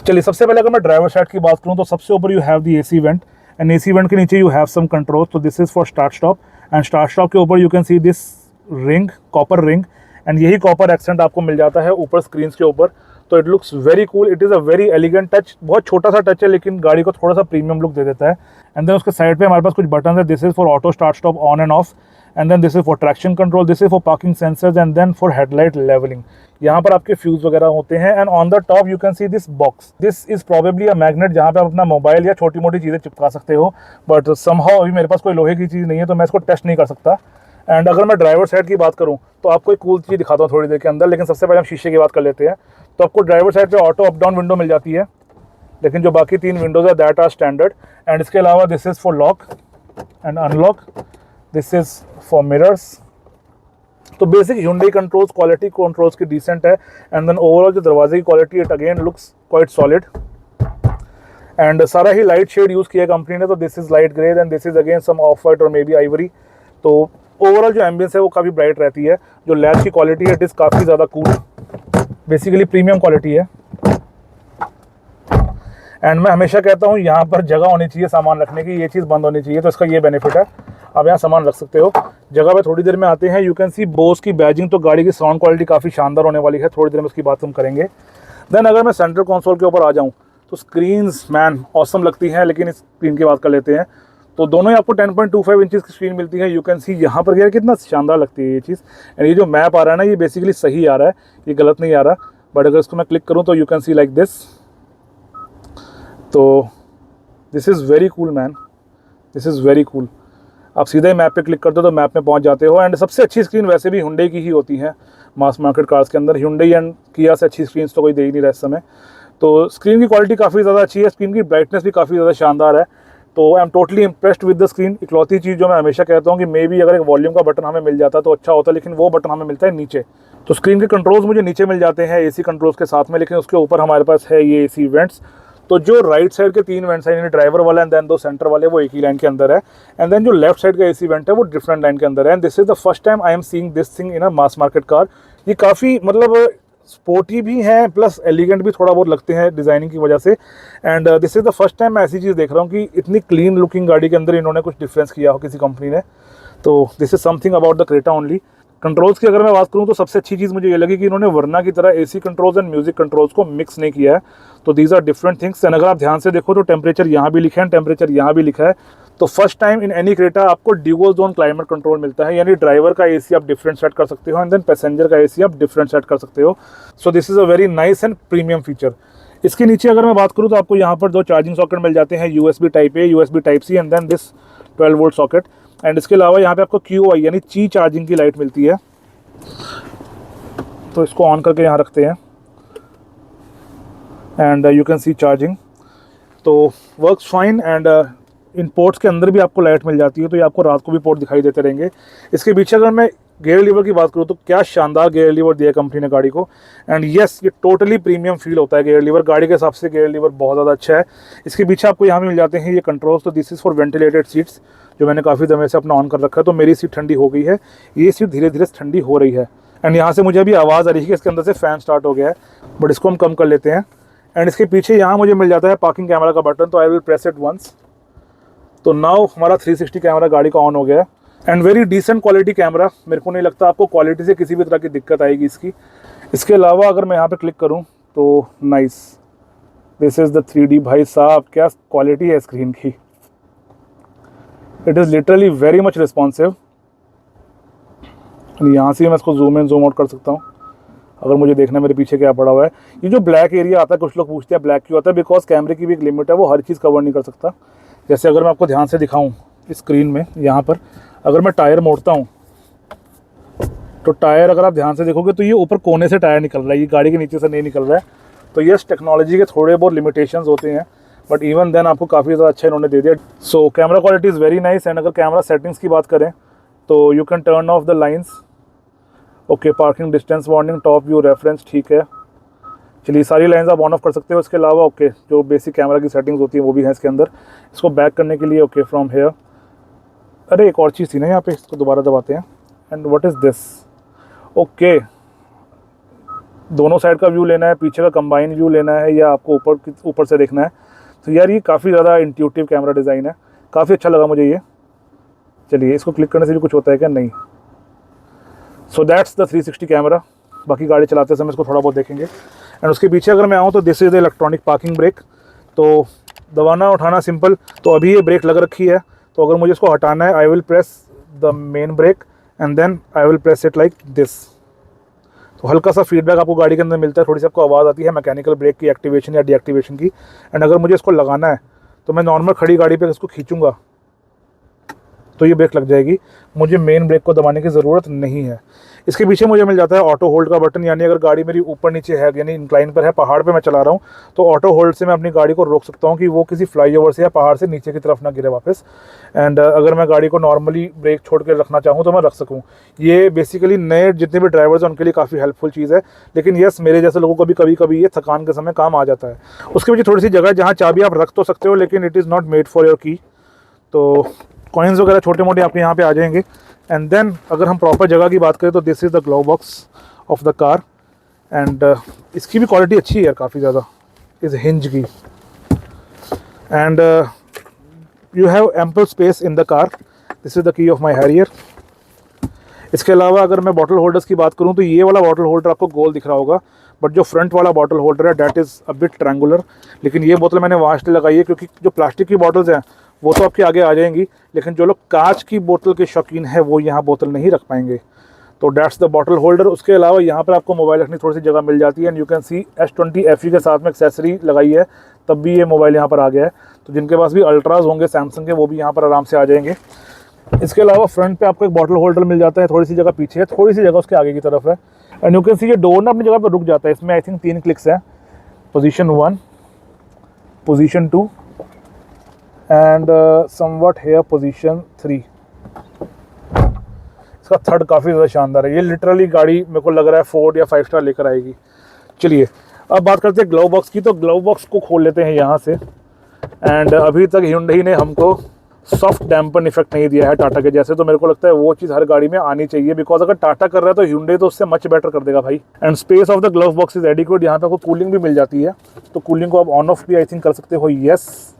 S1: चलिए सबसे पहले अगर मैं ड्राइवर साइड की बात करूँ तो सबसे ऊपर you have the AC vent, and AC vent के नीचे यू हैव सम कंट्रोल। तो this is for start stop, and start stop के ऊपर you can see this ring, copper ring, and यही कॉपर एक्सेंट आपको मिल जाता है ऊपर स्क्रीन के ऊपर। तो it looks very cool, it is a very elegant touch. बहुत छोटा सा टच है लेकिन गाड़ी को थोड़ा सा प्रीमियम लुक दे देता है। एंड देन उसके साइड पे हमारे पास कुछ बटन है। This is for auto start stop on and off, and then this is for traction control, this is for parking sensors, and then for headlight levelling. यहाँ पर आपके फ्यूज वगैरह होते हैं। And on the top you can see this box, this is probably a magnet जहाँ पे आप अपना मोबाइल या छोटी मोटी चीज़ें चिपका सकते हो। बट समहाउ अभी मेरे पास कोई लोहे की चीज़ नहीं है तो मैं इसको टेस्ट नहीं कर सकता। एंड अगर मैं ड्राइवर साइड की बात करूँ तो आपको एक कूल चीज़ दिखाता हूँ थोड़ी देर के अंदर, लेकिन सबसे पहले हम शीशे की बात कर लेते हैं। तो आपको ड्राइवर साइड पे ऑटो अप डाउन विंडो मिल जाती है, लेकिन जो बाकी 3 विंडोज़ है दैट आर स्टैंडर्ड। एंड इसके अलावा this is for lock and unlock, this is for mirrors. तो basic Hyundai controls, quality controls की डिसेंट है। एंड देन ओवरऑल जो दरवाजे की quality it again looks quite solid. And सारा ही लाइट शेड यूज़ किया कंपनी ने। तो this is light grey and this is again some of white और मे बी आइवरी। तो ओवरऑल जो एम्बियंस है वो काफ़ी ब्राइट रहती है। जो लैच की क्वालिटी है इट इज़ काफ़ी ज़्यादा कूल, बेसिकली प्रीमियम क्वालिटी है। एंड मैं हमेशा कहता हूँ यहाँ पर जगह होनी चाहिए सामान रखने की, ये चीज़ बंद होनी चाहिए। तो इसका ये बेनिफिट है, आप यहाँ सामान रख सकते हो। जगह पे थोड़ी देर में आते हैं। यू कैन सी बोस की बैजिंग, तो गाड़ी की साउंड क्वालिटी काफ़ी शानदार होने वाली है। थोड़ी देर में उसकी बात हम करेंगे। देन अगर मैं सेंट्रल कंसोल के ऊपर आ जाऊँ तो स्क्रीन्स मैन ऑसम लगती हैं, लेकिन इस स्क्रीन की बात कर लेते हैं। तो दोनों ही आपको 10.25 इंचज़ की स्क्रीन मिलती है। यू कैन सी यहाँ पर यार कितना शानदार लगती है ये चीज़। एंड ये जो मैप आ रहा है ना ये बेसिकली सही आ रहा है, ये गलत नहीं आ रहा। बट अगर इसको मैं क्लिक करूँ तो you can see like this. तो this is very cool man, this is very cool. आप सीधे मैप पे क्लिक करते हो तो मैप में पहुंच जाते हो। एंड सबसे अच्छी स्क्रीन वैसे भी Hyundai की ही होती है मास मार्केट कार्स के अंदर। Hyundai एंड Kia से अच्छी स्क्रीन तो कोई दे ही नहीं रहा इस समय। तो स्क्रीन की क्वालिटी काफ़ी ज़्यादा अच्छी है, स्क्रीन की ब्राइटनेस भी काफ़ी ज़्यादा शानदार है। तो I am totally impressed with the screen. इकलौती चीज़ जो मैं हमेशा कहता हूँ कि मे बी अगर एक वॉल्यूम का बटन हमें मिल जाता तो अच्छा होता, लेकिन वो बटन हमें मिलता है नीचे। तो स्क्रीन के कंट्रोल्स मुझे नीचे मिल जाते हैं एसी कंट्रोल्स के साथ में, लेकिन उसके ऊपर हमारे पास है ये एसी वेंट्स। तो जो राइट साइड के 3 वेंट्स हैं, यानी ड्राइवर वाला एंड देन 2 सेंटर वाले, वो एक ही लाइन के अंदर है। एंड देन जो लेफ्ट साइड का एसी वेंट है वो डिफरेंट लाइन के अंदर है। And this is the first time I am seeing this thing in a mass market car. ये काफ़ी मतलब स्पोर्टी भी हैं प्लस एलिगेंट भी थोड़ा बहुत लगते हैं डिज़ाइनिंग की वजह से। And this is the first time मैं ऐसी चीज़ देख रहा हूँ कि इतनी क्लीन लुकिंग गाड़ी के अंदर इन्होंने कुछ डिफरेंस किया हो किसी कंपनी ने। तो this is something about the Creta only. Controls की अगर मैं बात करूँ तो सबसे अच्छी चीज़ मुझे ये लगी कि इन्होंने वरना की तरह AC controls and music controls को मिक्स नहीं किया है। तो these are different things. And अगर आप ध्यान से देखो तो टेम्परेचर यहाँ भी लिखा है, टेम्परेचर यहाँ भी लिखा है। तो first time in any Creta आपको ड्यूअल जोन क्लाइमेट कंट्रोल मिलता है, यानी ड्राइवर का एसी आप डिफरेंट सेट कर सकते हो एंड देन पैसेंजर का एसी आप डिफरेंट सेट कर सकते हो। So this is a very nice and premium feature. इसके नीचे अगर मैं बात करूँ तो आपको यहाँ पर 2 चार्जिंग सॉकेट मिल जाते हैं, USB type A, USB type C and then this 12 volt socket. And इसके अलावा यहाँ पे आपको QI यानी ची चार्जिंग की लाइट मिलती है। तो इसको ऑन करके यहाँ रखते हैं and you can see charging. तो वर्क्स फाइन। एंड इन पोर्ट्स के अंदर भी आपको लाइट मिल जाती है, तो ये आपको रात को भी पोर्ट दिखाई देते रहेंगे। इसके पीछे अगर मैं गेयर लीवर की बात करूँ तो क्या शानदार गेयर लीवर दिया कंपनी ने गाड़ी को। एंड यस, ये टोटली प्रीमियम फील होता है गेयर लीवर, गाड़ी के हिसाब से गेयर लीवर बहुत ज़्यादा अच्छा है। इसके पीछे आपको यहाँ मिल जाते हैं ये कंट्रोल्स, तो this is for ventilated seats, जो मैंने काफ़ी समय से अपना ऑन कर रखा है। तो मेरी सीट ठंडी हो गई है, ये सीट धीरे धीरे ठंडी हो रही है। एंड यहाँ से मुझे अभी आवाज़ आ रही है कि इसके अंदर से फ़ैन स्टार्ट हो गया है, बट इसको हम कम कर लेते हैं। एंड इसके पीछे यहाँ मुझे मिल जाता है पार्किंग कैमरा का बटन, तो I will press it once. तो नाउ हमारा 360 कैमरा गाड़ी का ऑन हो गया है। And very decent quality camera, मेरे को नहीं लगता आपको क्वालिटी से किसी भी तरह की दिक्कत आएगी इसकी। इसके अलावा अगर मैं यहाँ पे क्लिक करूँ तो nice, this is the 3D। भाई साहब क्या क्वालिटी है स्क्रीन की, it is literally very much responsive. यहाँ से मैं इसको जूम इन जूम आउट कर सकता हूँ अगर मुझे देखना है मेरे पीछे क्या पड़ा हुआ है। ये जो ब्लैक एरिया आता है, कुछ लोग पूछते हैं ब्लैक क्यों आता है, बिकॉज कैमरे की भी एक लिमिट है, वो हर चीज़ कवर नहीं कर सकता। जैसे अगर मैं आपको ध्यान से दिखाऊँ स्क्रीन में, यहाँ पर अगर मैं टायर मोड़ता हूँ तो टायर अगर आप ध्यान से देखोगे तो ये ऊपर कोने से टायर निकल रहा है, ये गाड़ी के नीचे से नहीं निकल रहा है। तो यस, टेक्नोलॉजी के थोड़े बहुत लिमिटेशंस होते हैं, बट इवन देन आपको काफ़ी ज़्यादा अच्छा इन्होंने दे दिया। So camera quality is very nice. And अगर कैमरा सेटिंग्स की बात करें तो you can turn off the lines, okay, parking distance warning, top view reference, ठीक है। चलिए सारी लाइन्स आप ऑन ऑफ कर सकते हो। इसके अलावा ओके, जो बेसिक कैमरा की सेटिंग्स होती हैं वो भी हैं इसके अंदर। इसको बैक करने के लिए ओके, फ्रॉम हेयर, अरे एक और चीज़ थी ना यहाँ पे, इसको दोबारा दबाते हैं। And what is this, okay, दोनों साइड का व्यू लेना है, पीछे का कंबाइन व्यू लेना है, या आपको ऊपर से देखना है। तो यार ये काफ़ी ज़्यादा इंट्यूटिव कैमरा डिज़ाइन है, काफ़ी अच्छा लगा मुझे ये। चलिए इसको क्लिक करने से भी कुछ होता है क्या, नहीं। सो दैट्स द 360 कैमरा। बाकी गाड़ी चलाते समय इसको थोड़ा बहुत देखेंगे। एंड उसके पीछे अगर मैं आऊँ तो this is the electronic parking brake, तो दबाना उठाना सिंपल। तो अभी ये ब्रेक लग रखी है, तो अगर मुझे इसको हटाना है I will press the main brake and then I will press it like this. तो हल्का सा फीडबैक आपको गाड़ी के अंदर मिलता है, थोड़ी सी आपको आवाज़ आती है मैकेनिकल ब्रेक की एक्टिवेशन या डीएक्टिवेशन की। एंड अगर मुझे इसको लगाना है तो मैं नॉर्मल खड़ी गाड़ी पे इसको खींचूंगा तो ये ब्रेक लग जाएगी, मुझे मेन ब्रेक को दबाने की ज़रूरत नहीं है। इसके पीछे मुझे मिल जाता है ऑटो होल्ड का बटन, यानी अगर गाड़ी मेरी ऊपर नीचे है, यानी इंक्लाइन पर है, पहाड़ पे मैं चला रहा हूँ, तो ऑटो होल्ड से मैं अपनी गाड़ी को रोक सकता हूँ कि वो किसी फ्लाईओवर से या पहाड़ से नीचे की तरफ ना गिरे वापस। एंड अगर मैं गाड़ी को नॉर्मली ब्रेक छोड़ के रखना चाहूँ तो मैं रख सकूँ। ये बेसिकली नए जितने भी ड्राइवर्स हैं उनके लिए काफ़ी हेल्पफुल चीज़ है, लेकिन यस मेरे जैसे लोगों को भी कभी कभी ये थकान के समय काम आ जाता है। उसके पीछे थोड़ी सी जगह जहाँ चाबी आप रख तो सकते हो, लेकिन it is not made for your की। तो कॉइन्स वगैरह छोटे मोटे आपके यहाँ पे आ जाएंगे। एंड देन अगर हम प्रॉपर जगह की बात करें तो this is the glove box of the car. And इसकी भी क्वालिटी अच्छी है यार, काफ़ी ज़्यादा, इस हिंज की। And you have ample space in the car, this is the key of my Harrier. इसके अलावा अगर मैं बॉटल होल्डर्स की बात करूँ तो ये वाला बॉटल होल्डर आपको गोल दिख रहा होगा, बट जो फ्रंट वाला बॉटल होल्डर है that is a bit triangular. लेकिन ये बोतल मैंने वहाँ से लगाई है क्योंकि जो प्लास्टिक की बॉटल्स हैं वो तो आपके आगे आ जाएंगी, लेकिन जो लोग कांच की बोतल के शौकीन हैं वो यहाँ बोतल नहीं रख पाएंगे। तो डैट्स द बॉटल होल्डर। उसके अलावा यहाँ पर आपको मोबाइल रखने की थोड़ी सी जगह मिल जाती है। And you can C S20 FE के साथ में एक्सेसरी लगाई है, तब भी ये मोबाइल यहाँ पर आ गया है। तो जिनके पास भी अल्ट्राज होंगे सैमसंग के, वो भी यहाँ पर आराम से आ जाएंगे। इसके अलावा फ्रंट पे आपको एक बॉटल होल्डर मिल जाता है, थोड़ी सी जगह पीछे है, थोड़ी सी जगह उसके आगे की तरफ है। एंड यू कैन सी ये डोर ना अपनी जगह पर रुक जाता है। इसमें आई थिंक 3 क्लिक्स हैं, position 1, position 2 and somewhat here position 3। इसका थर्ड काफ़ी ज़्यादा शानदार है, ये लिटरली गाड़ी मेरे को लग रहा है 4 या 5 स्टार लेकर आएगी। चलिए अब बात करते हैं ग्लव बॉक्स की। तो ग्लव बॉक्स को खोल लेते हैं यहाँ से। एंड अभी तक Hyundai ने हमको सॉफ्ट डैम्पर इफेक्ट नहीं दिया है टाटा के जैसे, तो मेरे को लगता है वो चीज़ हर गाड़ी में आनी चाहिए, बिकॉज अगर टाटा कर रहा है तो Hyundai तो उससे मच बेटर कर देगा भाई। And space of the glove box is adequate. यहाँ पे आपको कूलिंग भी मिल जाती है, तो कूलिंग को आप ऑन ऑफ भी आई थिंक कर सकते हो। यस,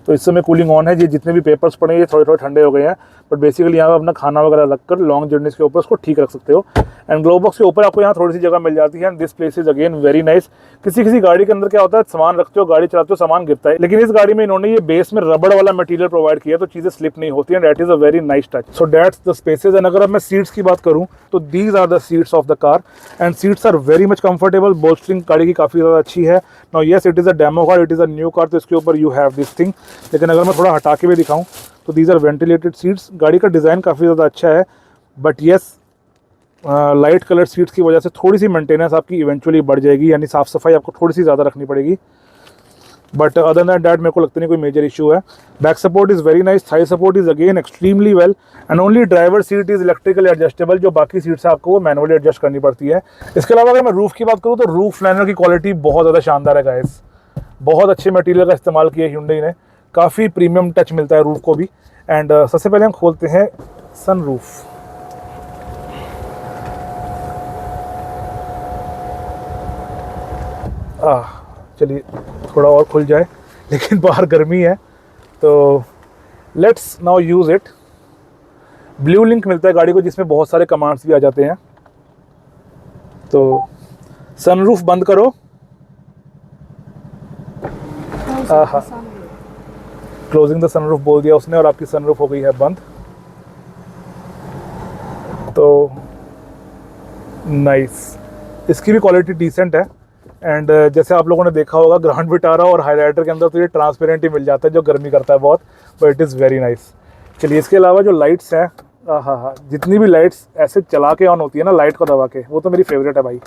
S1: तो इस समय कूलिंग ऑन है। ये जितने भी पेपर्स पड़े हैं ये थोड़े थोड़े ठंडे हो गए हैं, बट बेसिकली यहाँ पे अपना खाना वगैरह रखकर लॉन्ग जर्नीज के ऊपर उसको ठीक रख सकते हो। एंड ग्लोव बॉक्स के ऊपर आपको यहाँ थोड़ी सी जगह मिल जाती है। And this place is again very nice. किसी गाड़ी के अंदर क्या होता है, सामान रखते हो, गाड़ी चलाते हो, सामान गिरता है, लेकिन इस गाड़ी में इन्होंने ये बेस में रबड़ वाला मटेरियल प्रोवाइड किया, तो चीज़ें स्लिप नहीं होती हैं। That is a very nice touch. So that's the spaces. And अगर अब मैं सीट्स की बात करूँ तो these are the seats of the car. And seats are very much comfortable. Bolstering गाड़ी की काफ़ी ज़्यादा अच्छी है। Now yes, it is a demo car, it is a new car, तो इसके ऊपर यू हैव दिस थिंग। लेकिन अगर मैं थोड़ा हटा के भी दिखाऊँ तो दीज आर वेंटिलेटेड सीट्स। गाड़ी का डिज़ाइन काफ़ी ज़्यादा अच्छा है, but yes light colour seats की वजह से थोड़ी सी मेंटेनेंस आपकी इवेंचुअली बढ़ जाएगी, यानी साफ़ सफाई आपको थोड़ी सी ज़्यादा रखनी पड़ेगी। बट अदर दैन डैट मेरे को लगता नहीं कोई मेजर इशू है। Back support is very nice, Thai support is again extremely well, and only driver seat is electrically adjustable, जो बाकी सीट्स है आपको वो मैनुअली एडजस्ट करनी पड़ती है। इसके अलावा अगर मैं रूफ़ की बात करूँ तो रूफ़ लाइनर की क्वालिटी बहुत ज़्यादा शानदार है गाइस, बहुत अच्छे मटेरियल का इस्तेमाल किया है Hyundai ने, काफ़ी प्रीमियम टच मिलता है रूफ़ को भी। एंड सबसे पहले हम खोलते हैं सन रूफ़। चलिए थोड़ा और खुल जाए, लेकिन बाहर गर्मी है तो let's now use it. Blue link मिलता है गाड़ी को जिसमें बहुत सारे कमांड्स भी आ जाते हैं। तो सनरूफ बंद करो। हाँ, क्लोजिंग द सनरूफ बोल दिया उसने और आपकी सनरूफ हो गई है बंद। तो नाइस, इसकी भी क्वालिटी डिसेंट है। एंड जैसे आप लोगों ने देखा होगा ग्रैंड विटारा और हाईराइडर के अंदर तो ये ट्रांसपेरेंट ही मिल जाता है जो गर्मी करता है बहुत, but it is very nice. चलिए इसके अलावा जो लाइट्स हैं, हाँ, जितनी भी लाइट्स ऐसे चला के ऑन होती है ना लाइट को दबा के, वो तो मेरी फेवरेट है भाई।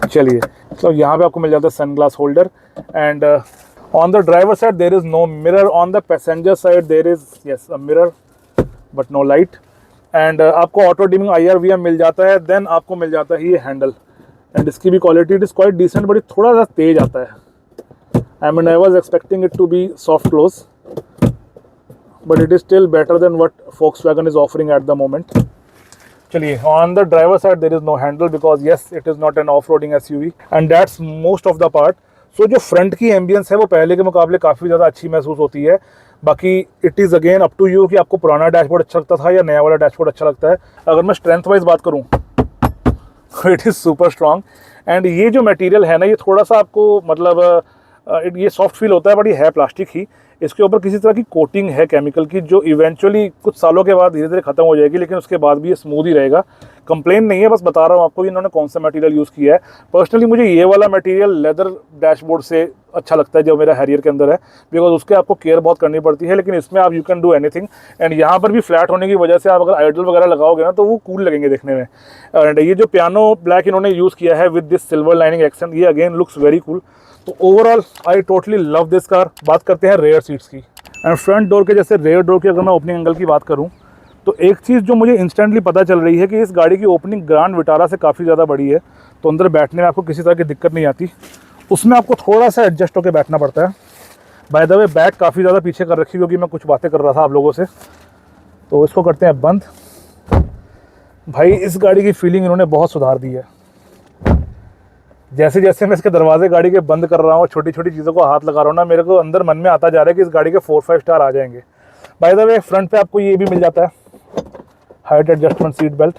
S1: चलिए तो यहाँ पे आपको मिल जाता है sun glass holder. And on the driver side there is no mirror, on the passenger side there is yes a mirror but no light. And आपको ऑटो डिमिंग IR/VM मिल जाता है। देन आपको मिल जाता है ये हैंडल, एंड इसकी भी quality it is quite decent, but थोड़ा सा तेज आता है। I was expecting it to be soft close, but it is still better than what Volkswagen is offering at the moment. चलिए on the driver side there is no handle because yes it is not an off roading SUV, and that's most of the part. So जो front की ambience है वो पहले के मुकाबले काफ़ी ज़्यादा अच्छी महसूस होती है। बाकी it is again up to you कि आपको पुराना डैशबोर्ड अच्छा लगता था या नया वाला डैशबोर्ड अच्छा लगता है। अगर मैं स्ट्रेंथ वाइज बात करूँ it is super strong. And ये जो मटेरियल है ना ये थोड़ा सा आपको मतलब ये सॉफ्ट फील होता है, बट ये है प्लास्टिक ही। इसके ऊपर किसी तरह की कोटिंग है केमिकल की जो इवेंचुअली कुछ सालों के बाद धीरे धीरे खत्म हो जाएगी, लेकिन उसके बाद भी ये स्मूथ ही रहेगा। कंप्लेन नहीं है, बस बता रहा हूँ आपको इन्होंने कौन सा मटेरियल यूज़ किया है। पर्सनली मुझे ये वाला मटेरियल लेदर डैशबोर्ड से अच्छा लगता है जो मेरा हैरियर के अंदर है, बिकॉज उसके आपको केयर बहुत करनी पड़ती है, लेकिन इसमें आप you can do anything. And यहाँ पर भी फ्लैट होने की वजह से आप अगर आइडल वगैरह लगाओगे ना तो वो कूल लगेंगे देखने में। एंड ये जो पियानो ब्लैक इन्होंने यूज़ किया है with this silver lining accent, ये अगेन लुक्स वेरी कूल। तो overall I totally love this car. बात करते हैं रेयर सीट्स की। एंड फ्रंट डोर के जैसे रेयर डोर की अगर मैं ओपनिंग एंगल की बात करूं तो एक चीज़ जो मुझे इंस्टेंटली पता चल रही है कि इस गाड़ी की ओपनिंग ग्रैंड विटारा से काफ़ी ज़्यादा बड़ी है, तो अंदर बैठने में आपको किसी तरह की दिक्कत नहीं आती। उसमें आपको थोड़ा सा एडजस्ट होकर बैठना पड़ता है। बाय द वे बैक काफ़ी ज़्यादा पीछे कर रखी क्योंकि मैं कुछ बातें कर रहा था आप लोगों से, तो इसको करते हैं बंद। भाई इस गाड़ी की फीलिंग इन्होंने बहुत सुधार दी है। जैसे जैसे मैं इसके दरवाजे गाड़ी के बंद कर रहा हूँ, छोटी छोटी चीज़ों को हाथ लगा रहा हूँ ना, मेरे को अंदर मन में आता जा रहा है कि इस गाड़ी के 4-5 स्टार आ जाएंगे। बाय द वे फ्रंट पे आपको ये भी मिल जाता है height adjustment seat belt.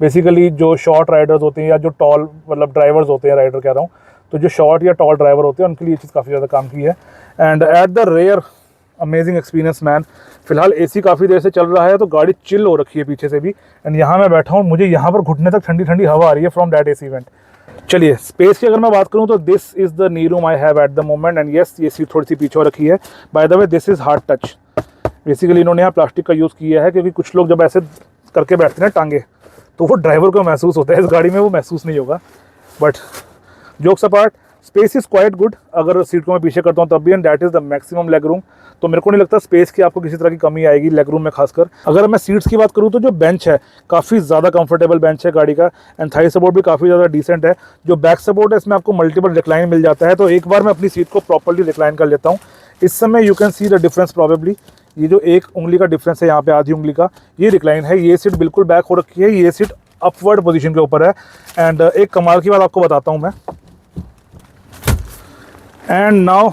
S1: Basically जो शॉर्ट राइडर्स होते हैं या जो टॉल मतलब ड्राइवर्स होते हैं, राइडर कह रहा हूँ, तो जो शॉर्ट या टॉल ड्राइवर होते हैं उनके लिए ये चीज़ काफ़ी ज़्यादा काम की है। And at the rear amazing experience man. फिलहाल AC काफ़ी देर से चल रहा है तो गाड़ी चिल हो रखी है पीछे से भी। एंड यहाँ मैं बैठा हूँ, मुझे यहाँ पर घुटने तक ठंडी ठंडी हवा आ रही है फ्रॉम दैट AC वेंट। चलिए स्पेस की अगर मैं बात करूं तो this is the knee room I have eight the moment. And yes ये सीट थोड़ी सी पीछे हो रखी है। By the way this is hard touch. Basically इन्होंने यहाँ प्लास्टिक का यूज़ किया है क्योंकि कुछ लोग जब ऐसे करके बैठते हैं ना टांगे, तो वो ड्राइवर को महसूस होता है, इस गाड़ी में वो महसूस नहीं होगा। But jokes apart space is quite good. अगर सीट को मैं पीछे करता हूँ तब भी, and that is the maximum leg room. तो मेरे को नहीं लगता स्पेस की आपको किसी तरह की कमी आएगी लेग रूम में खासकर। अगर मैं सीट्स की बात करूँ तो जो बेंच है काफ़ी ज़्यादा कंफर्टेबल बेंच है गाड़ी का। एंड थाई सपोर्ट भी काफ़ी ज़्यादा डिसेंट है। जो बैक सपोर्ट है इसमें आपको मल्टीपल रिक्लाइन मिल जाता है। तो एक बार मैं अपनी सीट को प्रॉपर्ली रिक्लाइन कर लेता हूँ। इस समय you can see the difference probably. ये जो एक उंगली का डिफरेंस है यहाँ पे, आधी उंगली का, ये रिक्लाइन है। ये सीट बिल्कुल बैक हो रखी है, ये सीट अपवर्ड पोजीशन के ऊपर है। एंड एक कमाल की बात आपको बताता हूँ मैं। एंड नाउ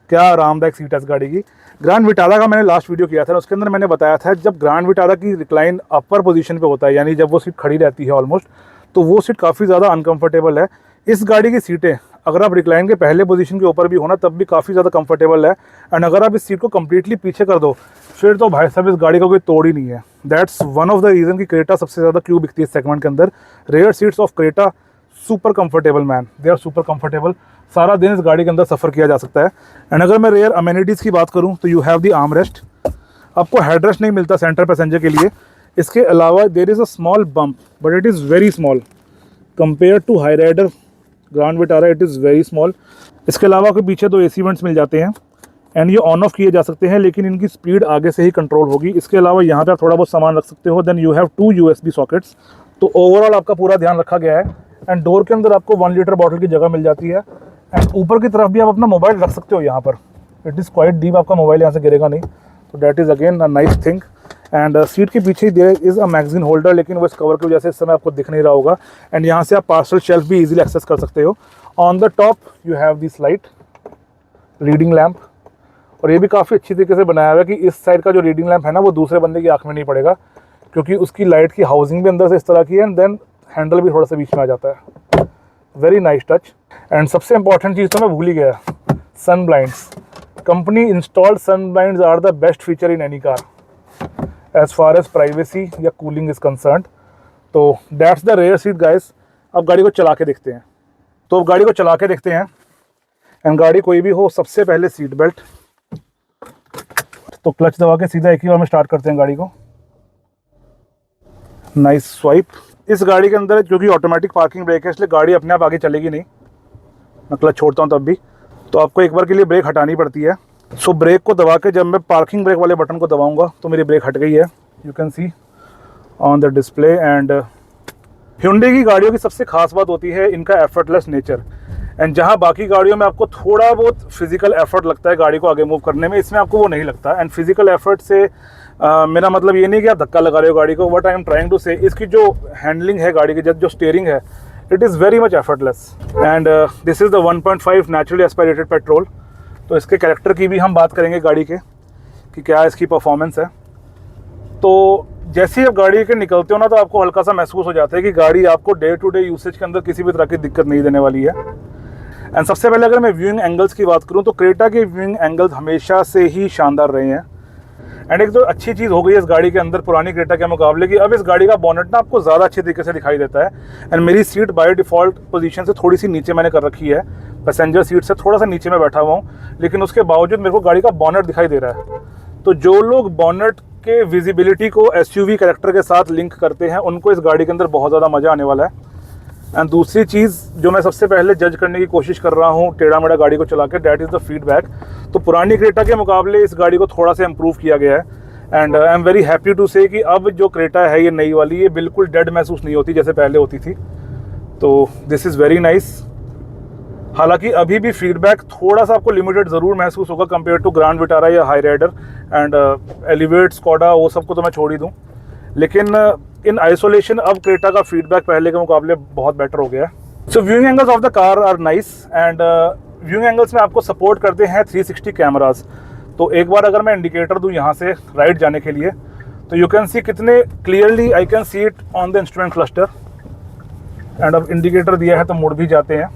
S1: क्या आरामदायक सीट है इस गाड़ी की। ग्रैंड विटारा का मैंने लास्ट वीडियो किया था, उसके अंदर मैंने बताया था जब ग्रैंड विटारा की रिक्लाइन अपर पोजीशन पे होता है, यानी जब वो सीट खड़ी रहती है ऑलमोस्ट, तो वो सीट काफ़ी ज़्यादा अनकंफर्टेबल है। इस गाड़ी की सीटें अगर आप रिक्लाइन के पहले पोजीशन के ऊपर भी होना तब भी काफ़ी ज़्यादा कंफर्टेबल है। एंड अगर आप इस सीट को कम्प्लीटली पीछे कर दो फिर तो भाई साहब इस गाड़ी का कोई तोड़ ही नहीं है। That's one of the reason कि क्रेटा सबसे ज़्यादा क्यों बिकती है इस सेगमेंट के अंदर। Rear seats of Creta super comfortable man, they are super comfortable. सारा दिन इस गाड़ी के अंदर सफ़र किया जा सकता है। एंड अगर मैं रेयर अमेनिटीज़ की बात करूं तो you have the armrest. आपको हेड रेस्ट नहीं मिलता सेंटर पैसेंजर के लिए। इसके अलावा there is a small bump but it is very small compare to Hyryder Grand Vitara, it is very small. इसके अलावा आपको पीछे 2 AC वेंट्स मिल जाते हैं एंड ये ऑन ऑफ किए जा सकते हैं, लेकिन इनकी स्पीड आगे से ही कंट्रोल होगी। इसके अलावा यहाँ पे आप थोड़ा बहुत सामान रख सकते हो। Then you have 2 USB sockets. तो ओवरऑल आपका पूरा ध्यान रखा गया है। एंड डोर के अंदर आपको 1 लीटर बॉटल की जगह मिल जाती है एंड ऊपर की तरफ भी आप अपना मोबाइल रख सकते हो यहाँ पर। इट इज़ क्वाइट डीप, आपका मोबाइल यहाँ से गिरेगा नहीं, तो that is again a nice thing. And seat के पीछे there is a magazine holder, लेकिन वो इस कवर की वजह से इस समय आपको दिख नहीं रहा होगा। एंड यहाँ से आप पार्सल शेल्फ भी इजीली एक्सेस कर सकते हो। On the top you have this light reading lamp, और ये भी काफ़ी अच्छी तरीके से बनाया हुआ है कि इस साइड का जो रीडिंग लैम्प है ना वो दूसरे बंदे की आँख में नहीं पड़ेगा, क्योंकि उसकी लाइट की हाउसिंग भी अंदर से इस तरह की है एंड देन हैंडल भी थोड़ा सा बीच में आ जाता है। Very nice touch. एंड सबसे इंपॉर्टेंट चीज़ तो मैं भूल ही गया, sun blinds. Company installed sun blinds are the best feature in any car as far as privacy या कूलिंग इज कंसर्न्ड। तो that's the rear seat guys. अब गाड़ी को चला के देखते हैं। तो अब गाड़ी को चला के देखते हैं एंड गाड़ी कोई भी हो, सबसे पहले सीट बेल्ट। तो क्लच दबा के सीधा एक ही बार में स्टार्ट करते हैं गाड़ी को। Nice swipe. इस गाड़ी के अंदर क्योंकि ऑटोमेटिक पार्किंग ब्रेक है, इसलिए गाड़ी अपने आप आगे चलेगी नहीं, मैं क्लच छोड़ता हूँ तब भी। तो आपको एक बार के लिए ब्रेक हटानी पड़ती है। सो ब्रेक को दबा के जब मैं पार्किंग ब्रेक वाले बटन को दबाऊंगा तो मेरी ब्रेक हट गई है, you can C on the display. And Hyundai की गाड़ियों की सबसे खास बात होती है इनका एफर्टलेस नेचर। एंड जहाँ बाकी गाड़ियों में आपको थोड़ा बहुत फिजिकल एफर्ट लगता है गाड़ी को आगे मूव करने में, इसमें आपको वो नहीं लगता। एंड फिजिकल एफर्ट से मेरा मतलब ये नहीं कि आप धक्का लगा रहे हो गाड़ी को। What I am trying to say, इसकी जो हैंडलिंग है गाड़ी की, जो स्टीयरिंग है, it is very much effortless. And this is the 1.5 naturally aspirated petrol. तो इसके कैरेक्टर की भी हम बात करेंगे गाड़ी के कि क्या इसकी परफॉर्मेंस है। तो जैसे ही आप गाड़ी के निकलते हो ना तो आपको हल्का सा महसूस हो जाता है कि गाड़ी आपको डे टू डे यूसेज के अंदर किसी भी तरह की दिक्कत नहीं देने वाली है। एंड सबसे पहले अगर मैं व्यूइंग एंगल्स की बात करूं तो क्रेटा के व्यूइंग एंगल्स हमेशा से ही शानदार रहे हैं। एंड एक तो अच्छी चीज़ हो गई है इस गाड़ी के अंदर पुरानी क्रेटा के मुकाबले की, अब इस गाड़ी का बॉनेट ना आपको ज़्यादा अच्छे तरीके से दिखाई देता है। एंड मेरी सीट बाय डिफ़ॉल्ट पोजीशन से थोड़ी सी नीचे मैंने कर रखी है, पैसेंजर सीट से थोड़ा सा नीचे मैं बैठा हुआ हूँ, लेकिन उसके बावजूद मेरे को गाड़ी का बॉनेट दिखाई दे रहा है। तो जो लोग बॉनेट के विजिबिलिटी को SUV कैरेक्टर के साथ लिंक करते हैं उनको इस गाड़ी के अंदर बहुत ज़्यादा मज़ा आने वाला है। एंड दूसरी चीज़ जो मैं सबसे पहले जज करने की कोशिश कर रहा हूँ टेढ़ा मेढ़ा गाड़ी को चला के, डैट इज़ द फीडबैक। तो पुरानी क्रेटा के मुकाबले इस गाड़ी को थोड़ा सा इम्प्रूव किया गया है। And I am very happy to say कि अब जो क्रेटा है ये नई वाली, ये बिल्कुल डेड महसूस नहीं होती जैसे पहले होती थी। तो दिस इज़ वेरी नाइस। हालांकि अभी भी फीडबैक थोड़ा सा आपको लिमिटेड ज़रूर महसूस होगा कंपेयर टू ग्रैंड विटारा या Hyryder and Elevate, Skoda, वो सबको तो मैं छोड़ ही दूँ। लेकिन इन आइसोलेशन अब क्रेटा का फीडबैक पहले के मुकाबले बहुत बेटर हो गया है। So viewing angles of the car are nice and viewing angles में आपको सपोर्ट करते हैं 360 कैमराज। तो एक बार अगर मैं इंडिकेटर दूँ यहाँ से राइट जाने के लिए तो यू कैन सी कितने clearly I can see it on the instrument cluster. And अब इंडिकेटर दिया है तो मुड़ भी जाते हैं।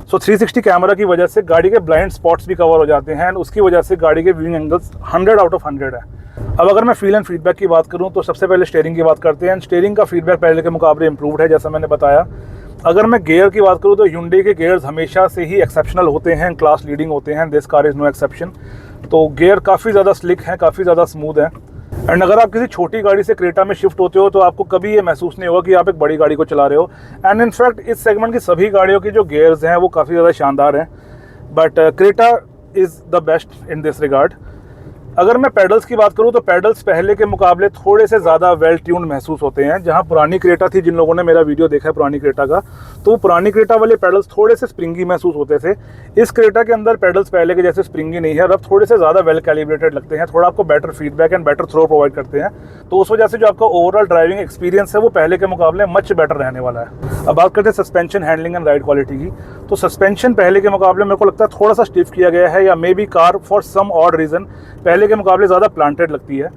S1: सो 360 कैमरा की वजह से गाड़ी के ब्लाइंड स्पॉट्स भी कवर हो जाते हैं एंड उसकी वजह से गाड़ी के व्यूइंग एंगल्स 100 आउट ऑफ 100 है। अब अगर मैं फील एंड फीडबैक की बात करूं तो सबसे पहले स्टीयरिंग की बात करते हैं। स्टीयरिंग का फीडबैक पहले के मुकाबले इंप्रूव्ड है, जैसा मैंने बताया। अगर मैं गियर की बात करूं तो Hyundai के गियर्स हमेशा से ही एक्सेप्शनल होते हैं, क्लास लीडिंग होते हैं। This car is no exception. तो गियर काफ़ी ज़्यादा स्लिक हैं, काफ़ी ज़्यादा स्मूथ हैं। एंड अगर आप किसी छोटी गाड़ी से क्रेटा में शिफ्ट होते हो तो आपको कभी ये महसूस नहीं होगा कि आप एक बड़ी गाड़ी को चला रहे हो। एंड इनफैक्ट इस सेगमेंट की सभी गाड़ियों की जो गियर्स हैं वो काफ़ी ज़्यादा शानदार हैं, but Creta is the best in this regard. अगर मैं पैडल्स की बात करूं तो पैडल्स पहले के मुकाबले थोड़े से ज़्यादा वेल ट्यून्ड महसूस होते हैं। जहां पुरानी क्रेटा थी, जिन लोगों ने मेरा वीडियो देखा है पुरानी क्रेटा का, तो वो पुरानी क्रेटा वाले पैडल्स थोड़े से स्प्रिंगी महसूस होते थे। इस क्रेटा के अंदर पैडल्स पहले के जैसे स्प्रिंगी नहीं है, अब थोड़े से ज़्यादा वेल कैलिब्रेटेड लगते हैं, थोड़ा आपको better feedback and better throw provide करते हैं। तो उस वजह से जो आपका ओवरऑल ड्राइविंग एक्सपीरियंस है वो पहले के मुकाबले मच बेटर रहने वाला है। अब बात करते हैं suspension, handling and ride quality की। तो सस्पेंशन पहले के मुकाबले मेरे को लगता है थोड़ा सा स्टिफ किया गया है, या maybe car for some odd reason पहले के मुकाबले ज़्यादा प्लांटेड लगती है।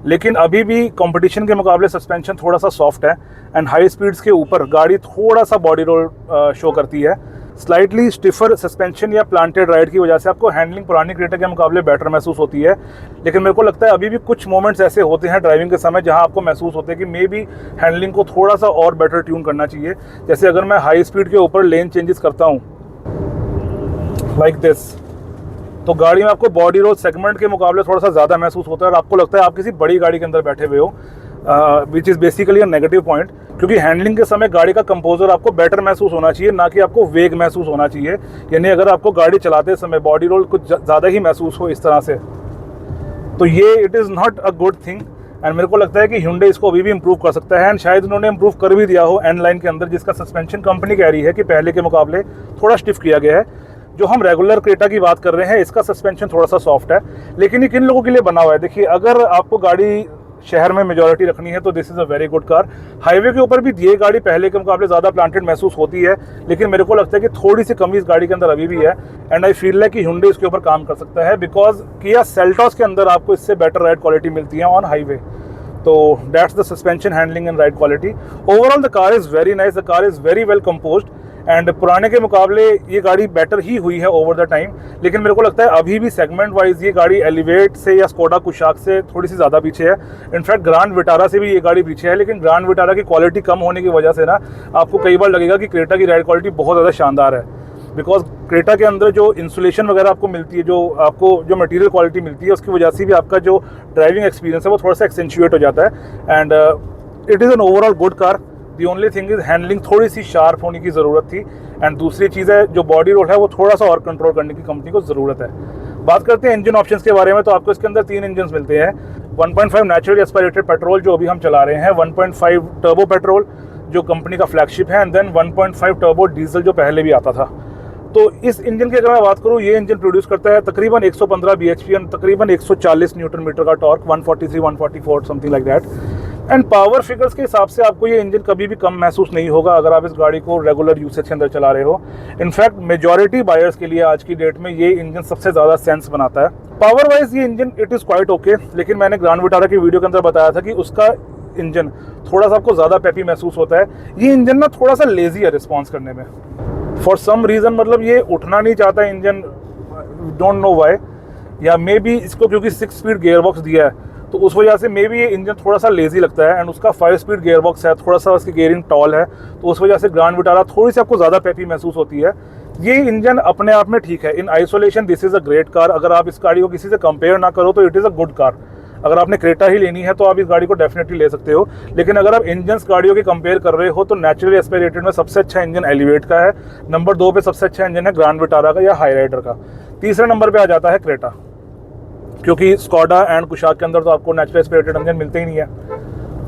S1: लेकिन अभी भी कंपटीशन के मुकाबले सस्पेंशन थोड़ा सा सॉफ्ट है एंड हाई स्पीड्स के ऊपर गाड़ी थोड़ा सा बॉडी रोल शो करती है। स्लाइटली स्टिफर सस्पेंशन या प्लांटेड राइड की वजह से आपको हैंडलिंग पुरानी क्रेटा के मुकाबले बेटर महसूस होती है। लेकिन मेरे को लगता है अभी भी कुछ मोमेंट्स ऐसे होते हैं ड्राइविंग के समय जहां आपको महसूस होते हैं कि मे बी हैंडलिंग को थोड़ा सा और बेटर ट्यून करना चाहिए। जैसे अगर मैं हाई स्पीड के ऊपर लेन चेंजेस करता हूँ लाइक दिस, तो गाड़ी में आपको बॉडी रोल सेगमेंट के मुकाबले थोड़ा सा ज़्यादा महसूस होता है और आपको लगता है आप किसी बड़ी गाड़ी के अंदर बैठे हुए हो। Which is basically a negative point, क्योंकि हैंडलिंग के समय गाड़ी का कंपोजर आपको बेटर महसूस होना चाहिए, ना कि आपको वेग महसूस होना चाहिए। यानी अगर आपको गाड़ी चलाते समय बॉडी रोल कुछ ज़्यादा ही महसूस हो इस तरह से, तो ये it is not a good thing. And मेरे को लगता है कि Hyundai इसको अभी भी इम्प्रूव कर सकता है, एंड शायद उन्होंने इम्प्रूव कर भी दिया हो एंड लाइन के अंदर, जिसका सस्पेंशन कंपनी कह रही है कि पहले के मुकाबले थोड़ा स्टिफ किया गया है। जो हम रेगुलर क्रेटा की बात कर रहे हैं, इसका सस्पेंशन थोड़ा सा सॉफ्ट है, लेकिन ये किन लोगों के लिए बना हुआ है? देखिए, अगर आपको गाड़ी शहर में मेजॉरिटी रखनी है तो this is a very good car. Highway के ऊपर भी ये गाड़ी पहले के मुकाबले ज़्यादा प्लांटेड महसूस होती है, लेकिन मेरे को लगता है कि थोड़ी सी कमी इस गाड़ी के अंदर अभी भी है, एंड आई फील है कि Hyundai इसके ऊपर काम कर सकता है, बिकॉज Kia Seltos के अंदर आपको इससे बेटर राइड क्वालिटी मिलती है ऑन हाईवे। तो that's the suspension, handling and ride quality. Overall the car is very nice, the car is very well composed, and पुराने के मुकाबले ये गाड़ी बेटर ही हुई है ओवर द टाइम। लेकिन मेरे को लगता है अभी भी सेगमेंट वाइज ये गाड़ी एलिवेट से या स्कोडा कुशाक से थोड़ी सी ज़्यादा पीछे है। इनफैक्ट ग्रैंड विटारा से भी ये गाड़ी पीछे है, लेकिन ग्रैंड विटारा की क्वालिटी कम होने की वजह से ना आपको कई बार लगेगा कि क्रेटा की राइड क्वालिटी बहुत ज़्यादा शानदार है, बिकॉज क्रेटा के अंदर जो इंसुलेशन वगैरह आपको मिलती है, जो मटेरियल क्वालिटी मिलती है, उसकी वजह से भी आपका जो ड्राइविंग एक्सपीरियंस है वो थोड़ा सा एक्सेंचुएट हो जाता है। And it is an overall good car. The only thing is handling थोड़ी सी शार्प होने की ज़रूरत थी, एंड दूसरी चीज़ है जो बॉडी रोल है वो थोड़ा सा और कंट्रोल करने की कंपनी को ज़रूरत है। बात करते हैं इंजन ऑप्शंस के बारे में, तो आपको इसके अंदर 3 इंजन मिलते हैं। 1.5 नेचुरली एस्पिरेटेड पेट्रोल जो अभी हम चला रहे हैं, 1.5 टर्बो पेट्रोल जो कंपनी का फ्लैगशिप है, एंड देन 1.5 टर्बो डीजल जो पहले भी आता था। तो इस इंजन की अगर मैं बात करूँ, ये इंजन प्रोड्यूस करता है तकरीबन 115 bhp एंड तकरीबन 140 न्यूटन मीटर का torque, 143 144 something like that. And power figures के हिसाब से आपको ये इंजन कभी भी कम महसूस नहीं होगा अगर आप इस गाड़ी को रेगुलर यूसेज के अंदर चला रहे हो। इनफैक्ट मेजॉरिटी बायर्स के लिए आज की डेट में ये इंजन सबसे ज़्यादा सेंस बनाता है। पावर वाइज ये engine it is quite okay, लेकिन मैंने ग्रैंड विटारा की वीडियो के अंदर बताया था कि उसका इंजन थोड़ा सा आपको ज़्यादा पेपी महसूस होता है। ये इंजन ना थोड़ा सा लेजी है रिस्पॉन्स करने में फॉर सम रीज़न, मतलब ये उठना नहीं चाहता इंजन, डोंट नो वाई, या मे बी इसको क्योंकि 6 स्पीड गियर बॉक्स दिया है तो उस वजह से मे बी ये इंजन थोड़ा सा लेजी लगता है। एंड उसका 5 स्पीड गियर बॉक्स है, थोड़ा सा उसकी गियरिंग टॉल है, तो उस वजह से ग्रैंड विटारा थोड़ी सी आपको ज़्यादा पेपी महसूस होती है। ये इंजन अपने आप में ठीक है, इन isolation this is a great car. अगर आप इस गाड़ी को किसी से कंपेयर ना करो तो it is a good car. अगर आपने क्रेटा ही लेनी है तो आप इस गाड़ी को डेफिनेटली ले सकते हो, लेकिन अगर आप इंजन्स गाड़ियों की कंपेयर कर रहे हो तो नेचुरली एस्पिरेटेड में सबसे अच्छा इंजन एलिवेट का है, नंबर 2 पे सबसे अच्छा इंजन है ग्रैंड विटारा का या हाई राइडर का, तीसरे नंबर पे आ जाता है क्रेटा, क्योंकि स्कोडा एंड कुशाक के अंदर तो आपको नेचुरल एस्पिरेटेड इंजन मिलते ही नहीं है,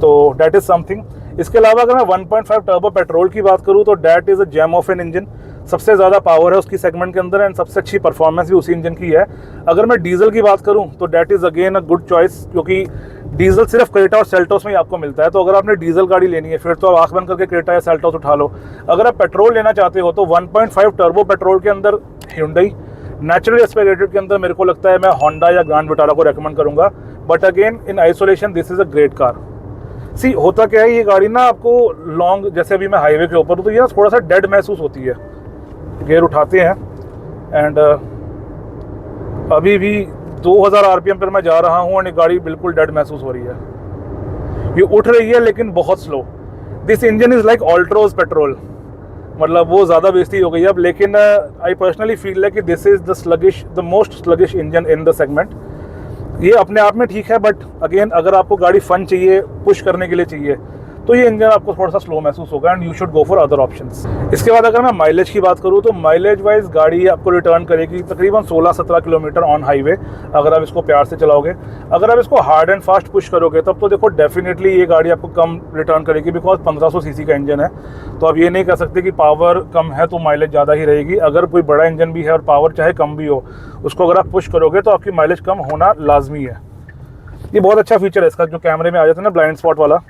S1: तो डैट इज़ समथिंग। इसके अलावा अगर मैं 1.5 टर्बो पेट्रोल की बात करूँ तो that is a gem of an engine. सबसे ज़्यादा पावर है उसकी सेगमेंट के अंदर, एंड सबसे अच्छी परफॉर्मेंस भी उसी इंजन की है। अगर मैं डीजल की बात करूं तो that is again a good choice, क्योंकि डीजल सिर्फ क्रेटा और सेल्टोस में ही आपको मिलता है। तो अगर आपने डीजल गाड़ी लेनी है फिर तो आप आँख बंद करके क्रेटा या सेल्टोस उठा लो। अगर आप पेट्रोल लेना चाहते हो तो 1.5 टर्बो पेट्रोल के अंदर Hyundai, नेचुरली एस्पिरेटेड के अंदर मेरे को लगता है मैं होंडा या ग्रैंड विटारा को रेकमेंड करूँगा, but again in isolation this is a great car. सी होता क्या है, ये गाड़ी ना आपको लॉन्ग, जैसे अभी मैं हाईवे के ऊपर हूँ तो ये ना थोड़ा सा डेड महसूस होती है। गियर उठाते हैं एंड अभी भी 2000 RPM पर मैं जा रहा हूँ और ये गाड़ी बिल्कुल डेड महसूस हो रही है। ये उठ रही है लेकिन बहुत slow. This engine is like Altroz petrol, मतलब वो ज़्यादा बेइज्जती हो गई अब। लेकिन आई पर्सनली फील है कि this is the most sluggish engine in the segment. ये अपने आप में ठीक है, बट अगेन अगर आपको गाड़ी फन चाहिए, पुश करने के लिए चाहिए, तो ये इंजन आपको थोड़ा सा स्लो महसूस होगा and you should go for other options. इसके बाद अगर मैं माइलेज की बात करूँ तो माइलेज वाइज गाड़ी आपको रिटर्न करेगी तकरीबन 16-17 किलोमीटर ऑन हाईवे, अगर आप इसको प्यार से चलाओगे। अगर आप इसको हार्ड एंड फास्ट पुश करोगे तब तो देखो डेफिनेटली ये गाड़ी आपको कम रिटर्न करेगी, बिकॉज 1500 सीसी का इंजन है। तो आप ये नहीं कह सकते कि पावर कम है तो माइलेज ज़्यादा ही रहेगी। अगर कोई बड़ा इंजन भी है और पावर चाहे कम भी हो, उसको अगर आप पुश करोगे तो आपकी माइलेज कम होना लाजमी है। ये बहुत अच्छा फीचर है इसका, जो कैमरे में आ जाता है ना ब्लाइंड स्पॉट वाला,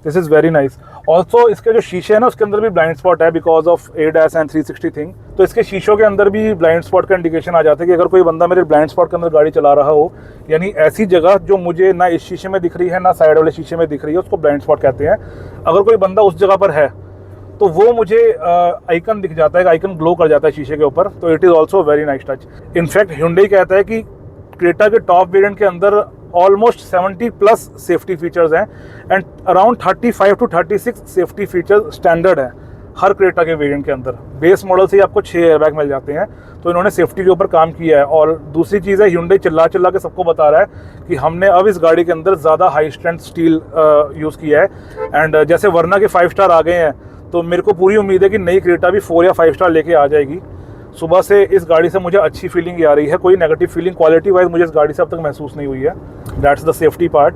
S1: this is very nice. Also इसके जो शीशे हैं ना उसके अंदर भी ब्लाइंड स्पॉट है because of ADAS and 360 thing. तो इसके शीशों के अंदर भी ब्लाइंड स्पॉट का इंडिकेशन आ जाता है कि अगर कोई बंदा मेरे ब्लाइंड स्पॉट के अंदर गाड़ी चला रहा हो, यानी ऐसी जगह जो मुझे ना इस शीशे में दिख रही है ना साइड वाले शीशे में दिख रही है, उसको ब्लाइंड स्पॉट कहते हैं। अगर कोई बंदा उस जगह पर है तो वो मुझे आइकन दिख जाता है, आइकन ग्लो कर जाता है शीशे के ऊपर। तो it is also very nice touch. In fact Hyundai कहता है कि क्रेटा के टॉप वेरिएंट के अंदर ऑलमोस्ट 70+ सेफ्टी फीचर्स हैं and around 35 to 36 safety features standard है हर क्रेटा के वेरिएंट के अंदर। बेस मॉडल से ही आपको 6 एयरबैग मिल जाते हैं, तो इन्होंने सेफ्टी के ऊपर काम किया है। और दूसरी चीज़ है, Hyundai चिल्ला के सबको बता रहा है कि हमने अब इस गाड़ी के अंदर ज़्यादा हाई स्ट्रेंथ स्टील यूज़ किया है। एंड जैसे वरना के 5 स्टार आ गए हैं, तो मेरे को पूरी उम्मीद है कि नई क्रेटा भी 4 या 5 स्टार लेके आ जाएगी। सुबह से इस गाड़ी से मुझे अच्छी फीलिंग आ रही है, कोई नेगेटिव फीलिंग क्वालिटी वाइज मुझे इस गाड़ी से अब तक महसूस नहीं हुई है। That's the safety part.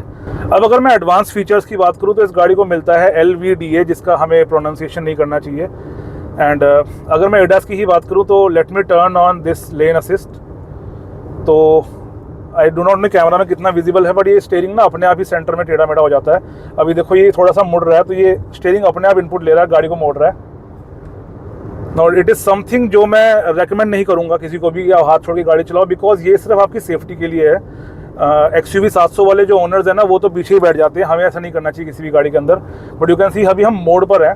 S1: अब अगर मैं एडवांस फीचर्स की बात करूँ तो इस गाड़ी को मिलता है LVDA, जिसका हमें प्रोनाउंसिएशन नहीं करना चाहिए। एंड अगर मैं ADAS की ही बात करूँ तो let me turn on this lane assist. तो I do not know camera में कितना विजिबल है, बट ये स्टीयरिंग ना अपने आप ही सेंटर में टेढ़ा मेढ़ा हो जाता है। अभी देखो ये थोड़ा सा मुड़ रहा है, तो ये स्टीयरिंग अपने आप इनपुट ले रहा है, गाड़ी को मोड़ रहा है। नो, इट इज़ समथिंग जो मैं रेकमेंड नहीं करूँगा किसी को भी, या हाथ छोड़ के गाड़ी चलाओ, बिकॉज ये सिर्फ आपकी सेफ्टी के लिए है। XUV 700 वाले जो ओनर्स हैं ना, वो तो पीछे ही बैठ जाते हैं, हमें ऐसा नहीं करना चाहिए किसी भी गाड़ी के अंदर। बट यू कैन सी अभी हम मोड़ पर हैं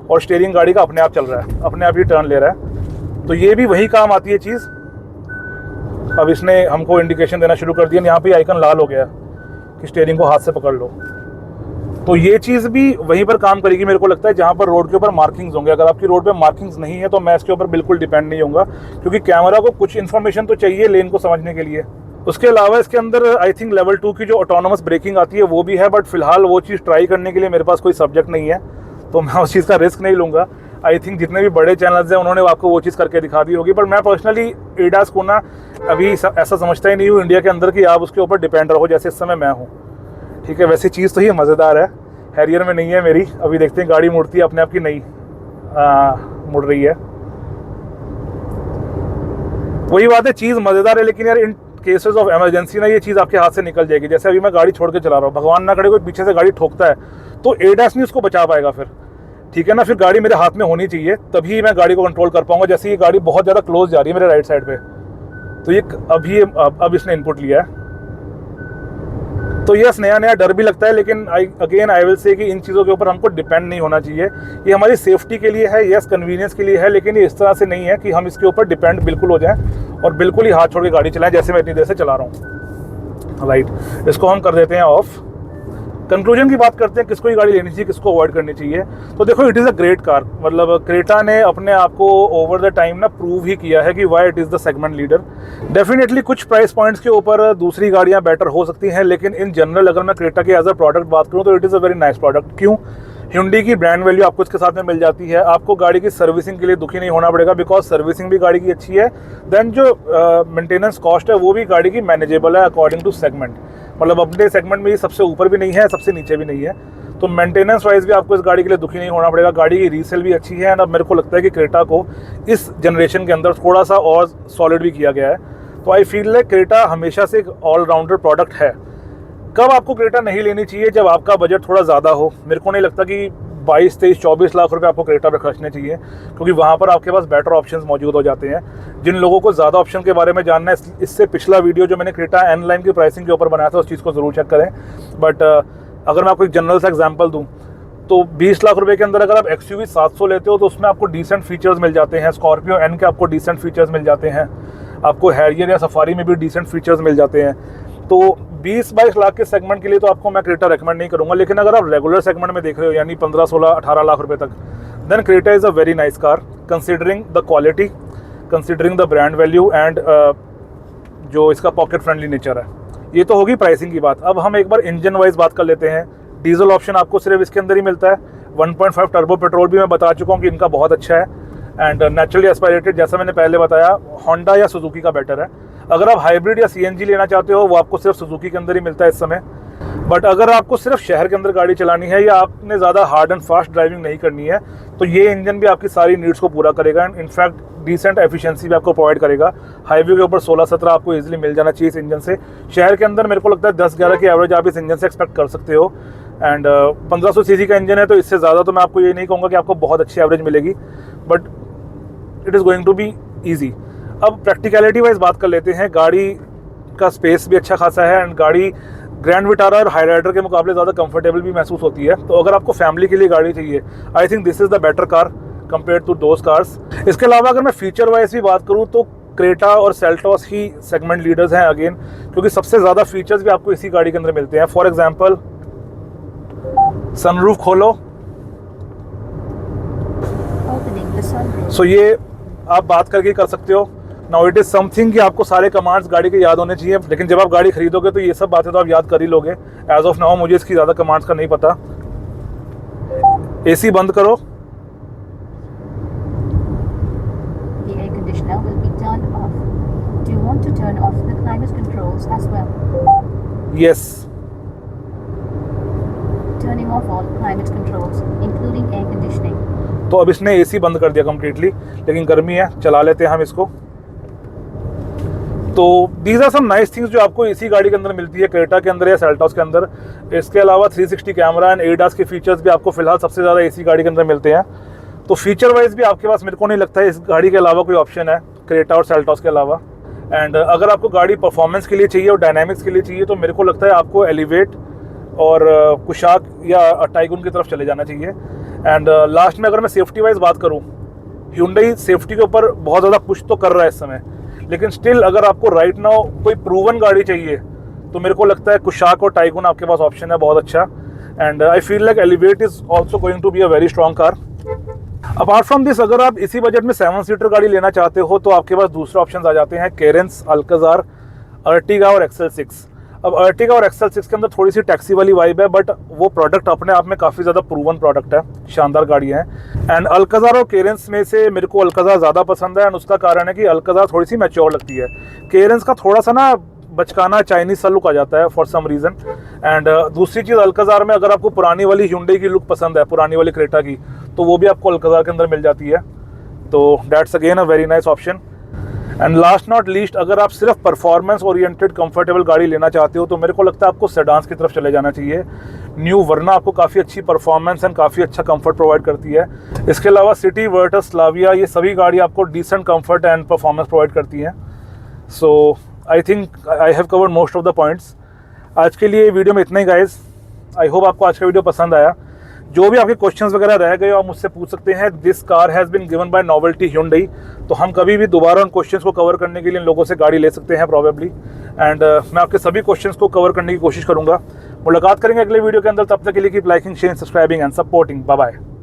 S1: और स्टीयरिंग गाड़ी का अपने आप चल रहा है, अपने आप ही टर्न ले रहा है। तो ये भी वही काम आती है चीज़। अब इसने हमको इंडिकेशन देना शुरू कर दिया, यहाँ पे आइकन लाल हो गया कि स्टीयरिंग को हाथ से पकड़ लो। तो ये चीज़ भी वहीं पर काम करेगी मेरे को लगता है, जहाँ पर रोड के ऊपर मार्किंग्स होंगे। अगर आपकी रोड पे मार्किंग्स नहीं है तो मैं इसके ऊपर बिल्कुल डिपेंड नहीं होऊंगा, क्योंकि कैमरा को कुछ इन्फॉर्मेशन तो चाहिए लेन को समझने के लिए। उसके अलावा इसके अंदर आई थिंक लेवल 2 की जो ऑटोनोमस ब्रेकिंग आती है वो भी है, बट फिलहाल वो चीज़ ट्राई करने के लिए मेरे पास कोई सब्जेक्ट नहीं है, तो मैं उस चीज़ का रिस्क नहीं लूँगा। आई थिंक जितने भी बड़े चैनल्स हैं उन्होंने आपको वो चीज़ करके दिखा दी होगी, बट मैं पर्सनली ADAS को ना अभी ऐसा समझता ही नहीं हूँ इंडिया के अंदर कि आप उसके ऊपर डिपेंड रहो जैसे इस समय मैं हूँ। ठीक है, वैसे चीज़ तो ये मज़ेदार है, हैरियर में नहीं है मेरी। अभी देखते हैं, गाड़ी मुड़ती है अपने आप की, नहीं मुड़ रही है। वही बात है, चीज़ मज़ेदार है, लेकिन यार इन केसेस ऑफ इमरजेंसी ना ये चीज़ आपके हाथ से निकल जाएगी। जैसे अभी मैं गाड़ी छोड़ के चला रहा हूँ, भगवान ना करे कोई पीछे से गाड़ी ठोकता है तो ADAS नहीं उसको बचा पाएगा फिर। ठीक है ना, फिर गाड़ी मेरे हाथ में होनी चाहिए, तभी मैं गाड़ी को कंट्रोल कर पाऊंगा। जैसे ये गाड़ी बहुत ज़्यादा क्लोज जा रही है मेरे राइट साइड पे, तो ये अब इसने इनपुट लिया है, तो यस नया डर भी लगता है। लेकिन आई विल से कि इन चीज़ों के ऊपर हमको डिपेंड नहीं होना चाहिए। ये हमारी सेफ्टी के लिए है, यस कन्वीनियंस के लिए है, लेकिन ये इस तरह से नहीं है कि हम इसके ऊपर डिपेंड बिल्कुल हो जाएं और बिल्कुल ही हाथ छोड़ के गाड़ी चलाएं जैसे मैं इतनी देर से चला रहा हूँ। राइट, इसको हम कर देते हैं ऑफ। कंक्लूजन की बात करते हैं, किसको ये गाड़ी लेनी चाहिए, किसको अवॉइड करनी चाहिए। तो देखो, it is a great car. मतलब क्रेटा ने अपने आप को ओवर द टाइम ना प्रूव ही किया है कि why it is the segment leader. Definitely कुछ प्राइस पॉइंट्स के ऊपर दूसरी गाड़ियां बेटर हो सकती हैं, लेकिन इन जनरल अगर मैं क्रेटा की एज अ प्रोडक्ट बात करूँ तो it is a very nice product. क्यों? Hyundai की ब्रांड वैल्यू आपको इसके साथ में मिल जाती है। आपको गाड़ी की सर्विसिंग के लिए दुखी नहीं होना पड़ेगा, बिकॉज सर्विसिंग भी गाड़ी की अच्छी है। देन जो मेंटेनेंस कॉस्ट है वो भी गाड़ी की मैनेजेबल है अकॉर्डिंग टू सेगमेंट। मतलब अपने सेगमेंट में ये सबसे ऊपर भी नहीं है, सबसे नीचे भी नहीं है, तो मेंटेनेंस वाइज भी आपको इस गाड़ी के लिए दुखी नहीं होना पड़ेगा। गाड़ी की रीसेल भी अच्छी है। एंड अब मेरे को लगता है कि क्रेटा को इस जनरेशन के अंदर थोड़ा सा और सॉलिड भी किया गया है। तो आई फील लाइक क्रेटा हमेशा से एक ऑलराउंडर प्रोडक्ट है। कब आपको क्रेटा नहीं लेनी चाहिए? जब आपका बजट थोड़ा ज़्यादा हो। मेरे को नहीं लगता कि 22, 23, 24 लाख रुपए आपको क्रेटा पे खर्चने चाहिए, क्योंकि वहाँ पर आपके पास बेटर ऑप्शंस मौजूद हो जाते हैं। जिन लोगों को ज़्यादा ऑप्शन के बारे में जानना है, इससे पिछला वीडियो जो मैंने क्रेटा एन लाइन की प्राइसिंग के ऊपर बनाया था, उस चीज़ को ज़रूर चेक करें। बट अगर मैं आपको एक जनरल सा एग्जांपल दूं तो 20 लाख रुपए के अंदर अगर आप XUV 700 लेते हो तो उसमें आपको डिसेंट फीचर्स मिल जाते हैं। स्कॉर्पियो एन के आपको डिसेंट फीचर्स मिल जाते हैं। आपको हैरियर या सफारी में भी डिसेंट फीचर्स मिल जाते हैं। तो 20-22 लाख के सेगमेंट के लिए तो आपको मैं क्रेटा रेकमेंड नहीं करूंगा। लेकिन अगर आप रेगुलर सेगमेंट में देख रहे हो, यानी 15, 16, 18 लाख रुपए तक, then Creta is a very nice car considering the quality, considering the brand value and जो इसका पॉकेट फ्रेंडली नेचर है। ये तो होगी प्राइसिंग की बात। अब हम एक बार इंजन वाइज बात कर लेते हैं। डीजल ऑप्शन आपको सिर्फ इसके अंदर ही मिलता है। 1.5 टर्बो पेट्रोल भी मैं बता चुका हूँ कि इनका बहुत अच्छा है एंड नेचुरली एस्पायरेटेड, जैसा मैंने पहले बताया, होंडा या सुजुकी का बेटर है। अगर आप हाइब्रिड या CNG लेना चाहते हो वो आपको सिर्फ सुजुकी के अंदर ही मिलता है इस समय। बट अगर आपको सिर्फ शहर के अंदर गाड़ी चलानी है या आपने ज़्यादा हार्ड एंड फास्ट ड्राइविंग नहीं करनी है तो ये इंजन भी आपकी सारी नीड्स को पूरा करेगा एंड इनफैक्ट डिसेंट एफिशिएंसी भी आपको प्रोवाइड करेगा। हाईवे के ऊपर 16-17 आपको इजीली मिल जाना चाहिए इस इंजन से। शहर के अंदर मेरे को लगता है 10-11 की एवरेज आप इस इंजन से एक्सपेक्ट कर सकते हो। एंड 1500 cc का इंजन है तो इससे ज़्यादा तो मैं आपको ये नहीं कहूँगा कि आपको बहुत अच्छी एवरेज मिलेगी, but it is going to be easy. अब प्रैक्टिकलिटी वाइज बात कर लेते हैं। गाड़ी का स्पेस भी अच्छा खासा है एंड गाड़ी ग्रैंड विटारा और हाईराइडर के मुकाबले ज़्यादा कंफर्टेबल भी महसूस होती है। तो अगर आपको फैमिली के लिए गाड़ी चाहिए, I think this is the better car compare to those cars. इसके अलावा अगर मैं फीचर वाइज भी बात करूँ तो क्रेटा और सेल्टॉस ही सेगमेंट लीडर्स हैं अगेन, क्योंकि सबसे ज़्यादा फीचर्स भी आपको इसी गाड़ी के अंदर मिलते हैं। फॉर एग्जाम्पल, सनरूफ खोलो,
S2: the sunroof.
S1: सो ये आप बात करके कर सकते हो. नाउ इट इज़ समथिंग कि आपको सारे कमांड्स गाड़ी के याद होने चाहिए, लेकिन जब आप गाड़ी खरीदोगे तो ये सब बातें तो आप याद कर ही लोगे. एज ऑफ नाउ मुझे इसकी ज़्यादा कमांड्स का नहीं पता. एसी बंद करो.
S2: The air conditioner will be turned off. Do you want to turn off the climate controls as well?
S1: Yes.
S2: Turning off all climate controls, including air conditioning.
S1: तो अब इसने एसी बंद कर दिया कम्प्लीटली, लेकिन गर्मी है, चला लेते हैं हम इसको. तो these are some nice things जो आपको इसी गाड़ी के अंदर मिलती है, क्रेटा के अंदर या सेल्टॉस के अंदर. इसके अलावा 360 कैमरा एंड एडास के फीचर्स भी आपको फिलहाल सबसे ज़्यादा इसी गाड़ी के अंदर मिलते हैं. तो फीचर वाइज भी आपके पास मेरे को नहीं लगता है इस गाड़ी के अलावा कोई ऑप्शन है क्रेटा और सेल्टॉस के अलावा. एंड अगर आपको गाड़ी परफॉर्मेंस के लिए चाहिए और डायनामिक्स के लिए चाहिए तो मेरे को लगता है आपको एलिवेट और कुशाक या टाइगुन की तरफ चले जाना चाहिए. एंड लास्ट में अगर मैं सेफ्टी वाइज बात करूँ, Hyundai सेफ्टी के ऊपर बहुत ज़्यादा पुश तो कर रहा है इस समय, लेकिन स्टिल अगर आपको राइट नाउ कोई प्रूवन गाड़ी चाहिए तो मेरे को लगता है कुशाक और टाइगुन आपके पास ऑप्शन है बहुत अच्छा. And I feel like Elevate is also going to be a very strong car. Apart from this, अगर आप इसी बजट में 7 सीटर गाड़ी लेना चाहते हो तो आपके पास दूसरे ऑप्शन आ जाते हैं केरेंस, अल्काजार, अर्टिगा और XL6. अब अर्टिगा और XL6 के अंदर थोड़ी सी टैक्सी वाली वाइब है, बट वो प्रोडक्ट अपने आप में काफ़ी ज़्यादा प्रूवन प्रोडक्ट है, शानदार गाड़ियाँ हैं. एंड अल्काजार और केरेंस में से मेरे को अल्काजार ज़्यादा पसंद है, एंड उसका कारण है कि अल्काजार थोड़ी सी मैच्योर लगती है. केरेंस का थोड़ा सा ना बचकाना चाइनीज सा लुक आ जाता है फॉर सम रीज़न. एंड दूसरी चीज़, अल्काजार में अगर आपको पुरानी वाली Hyundai की लुक पसंद है, पुरानी वाली क्रेटा की, तो वो भी आपको अल्काजार के अंदर मिल जाती है. तो that's again a very nice option. And last not least, अगर आप सिर्फ परफॉर्मेंस ओरिएंटेड कंफर्टेबल गाड़ी लेना चाहते हो तो मेरे को लगता है आपको सेडान्स की तरफ चले जाना चाहिए. न्यू वर्ना आपको काफ़ी अच्छी परफॉर्मेंस एंड काफ़ी अच्छा कंफर्ट प्रोवाइड करती है. इसके अलावा सिटी, वर्टस, स्लाविया, ये सभी गाड़ी आपको decent comfort and performance provide करती हैं. So I think I have covered most of the points. आज के लिए वीडियो में इतना ही गाइज. आई होप आपको आज का वीडियो पसंद आया. जो भी आपके क्वेश्चंस वगैरह रह गए आप मुझसे पूछ सकते हैं. This car has been given by novelty Hyundai. तो हम कभी भी दोबारा उन क्वेश्चंस को कवर करने के लिए इन लोगों से गाड़ी ले सकते हैं प्रॉबेबली. एंड मैं आपके सभी क्वेश्चंस को कवर करने की कोशिश करूंगा. मुलाकात करेंगे अगले वीडियो के अंदर. तब तक के लिए keep liking, sharing, subscribing and supporting. Bye bye.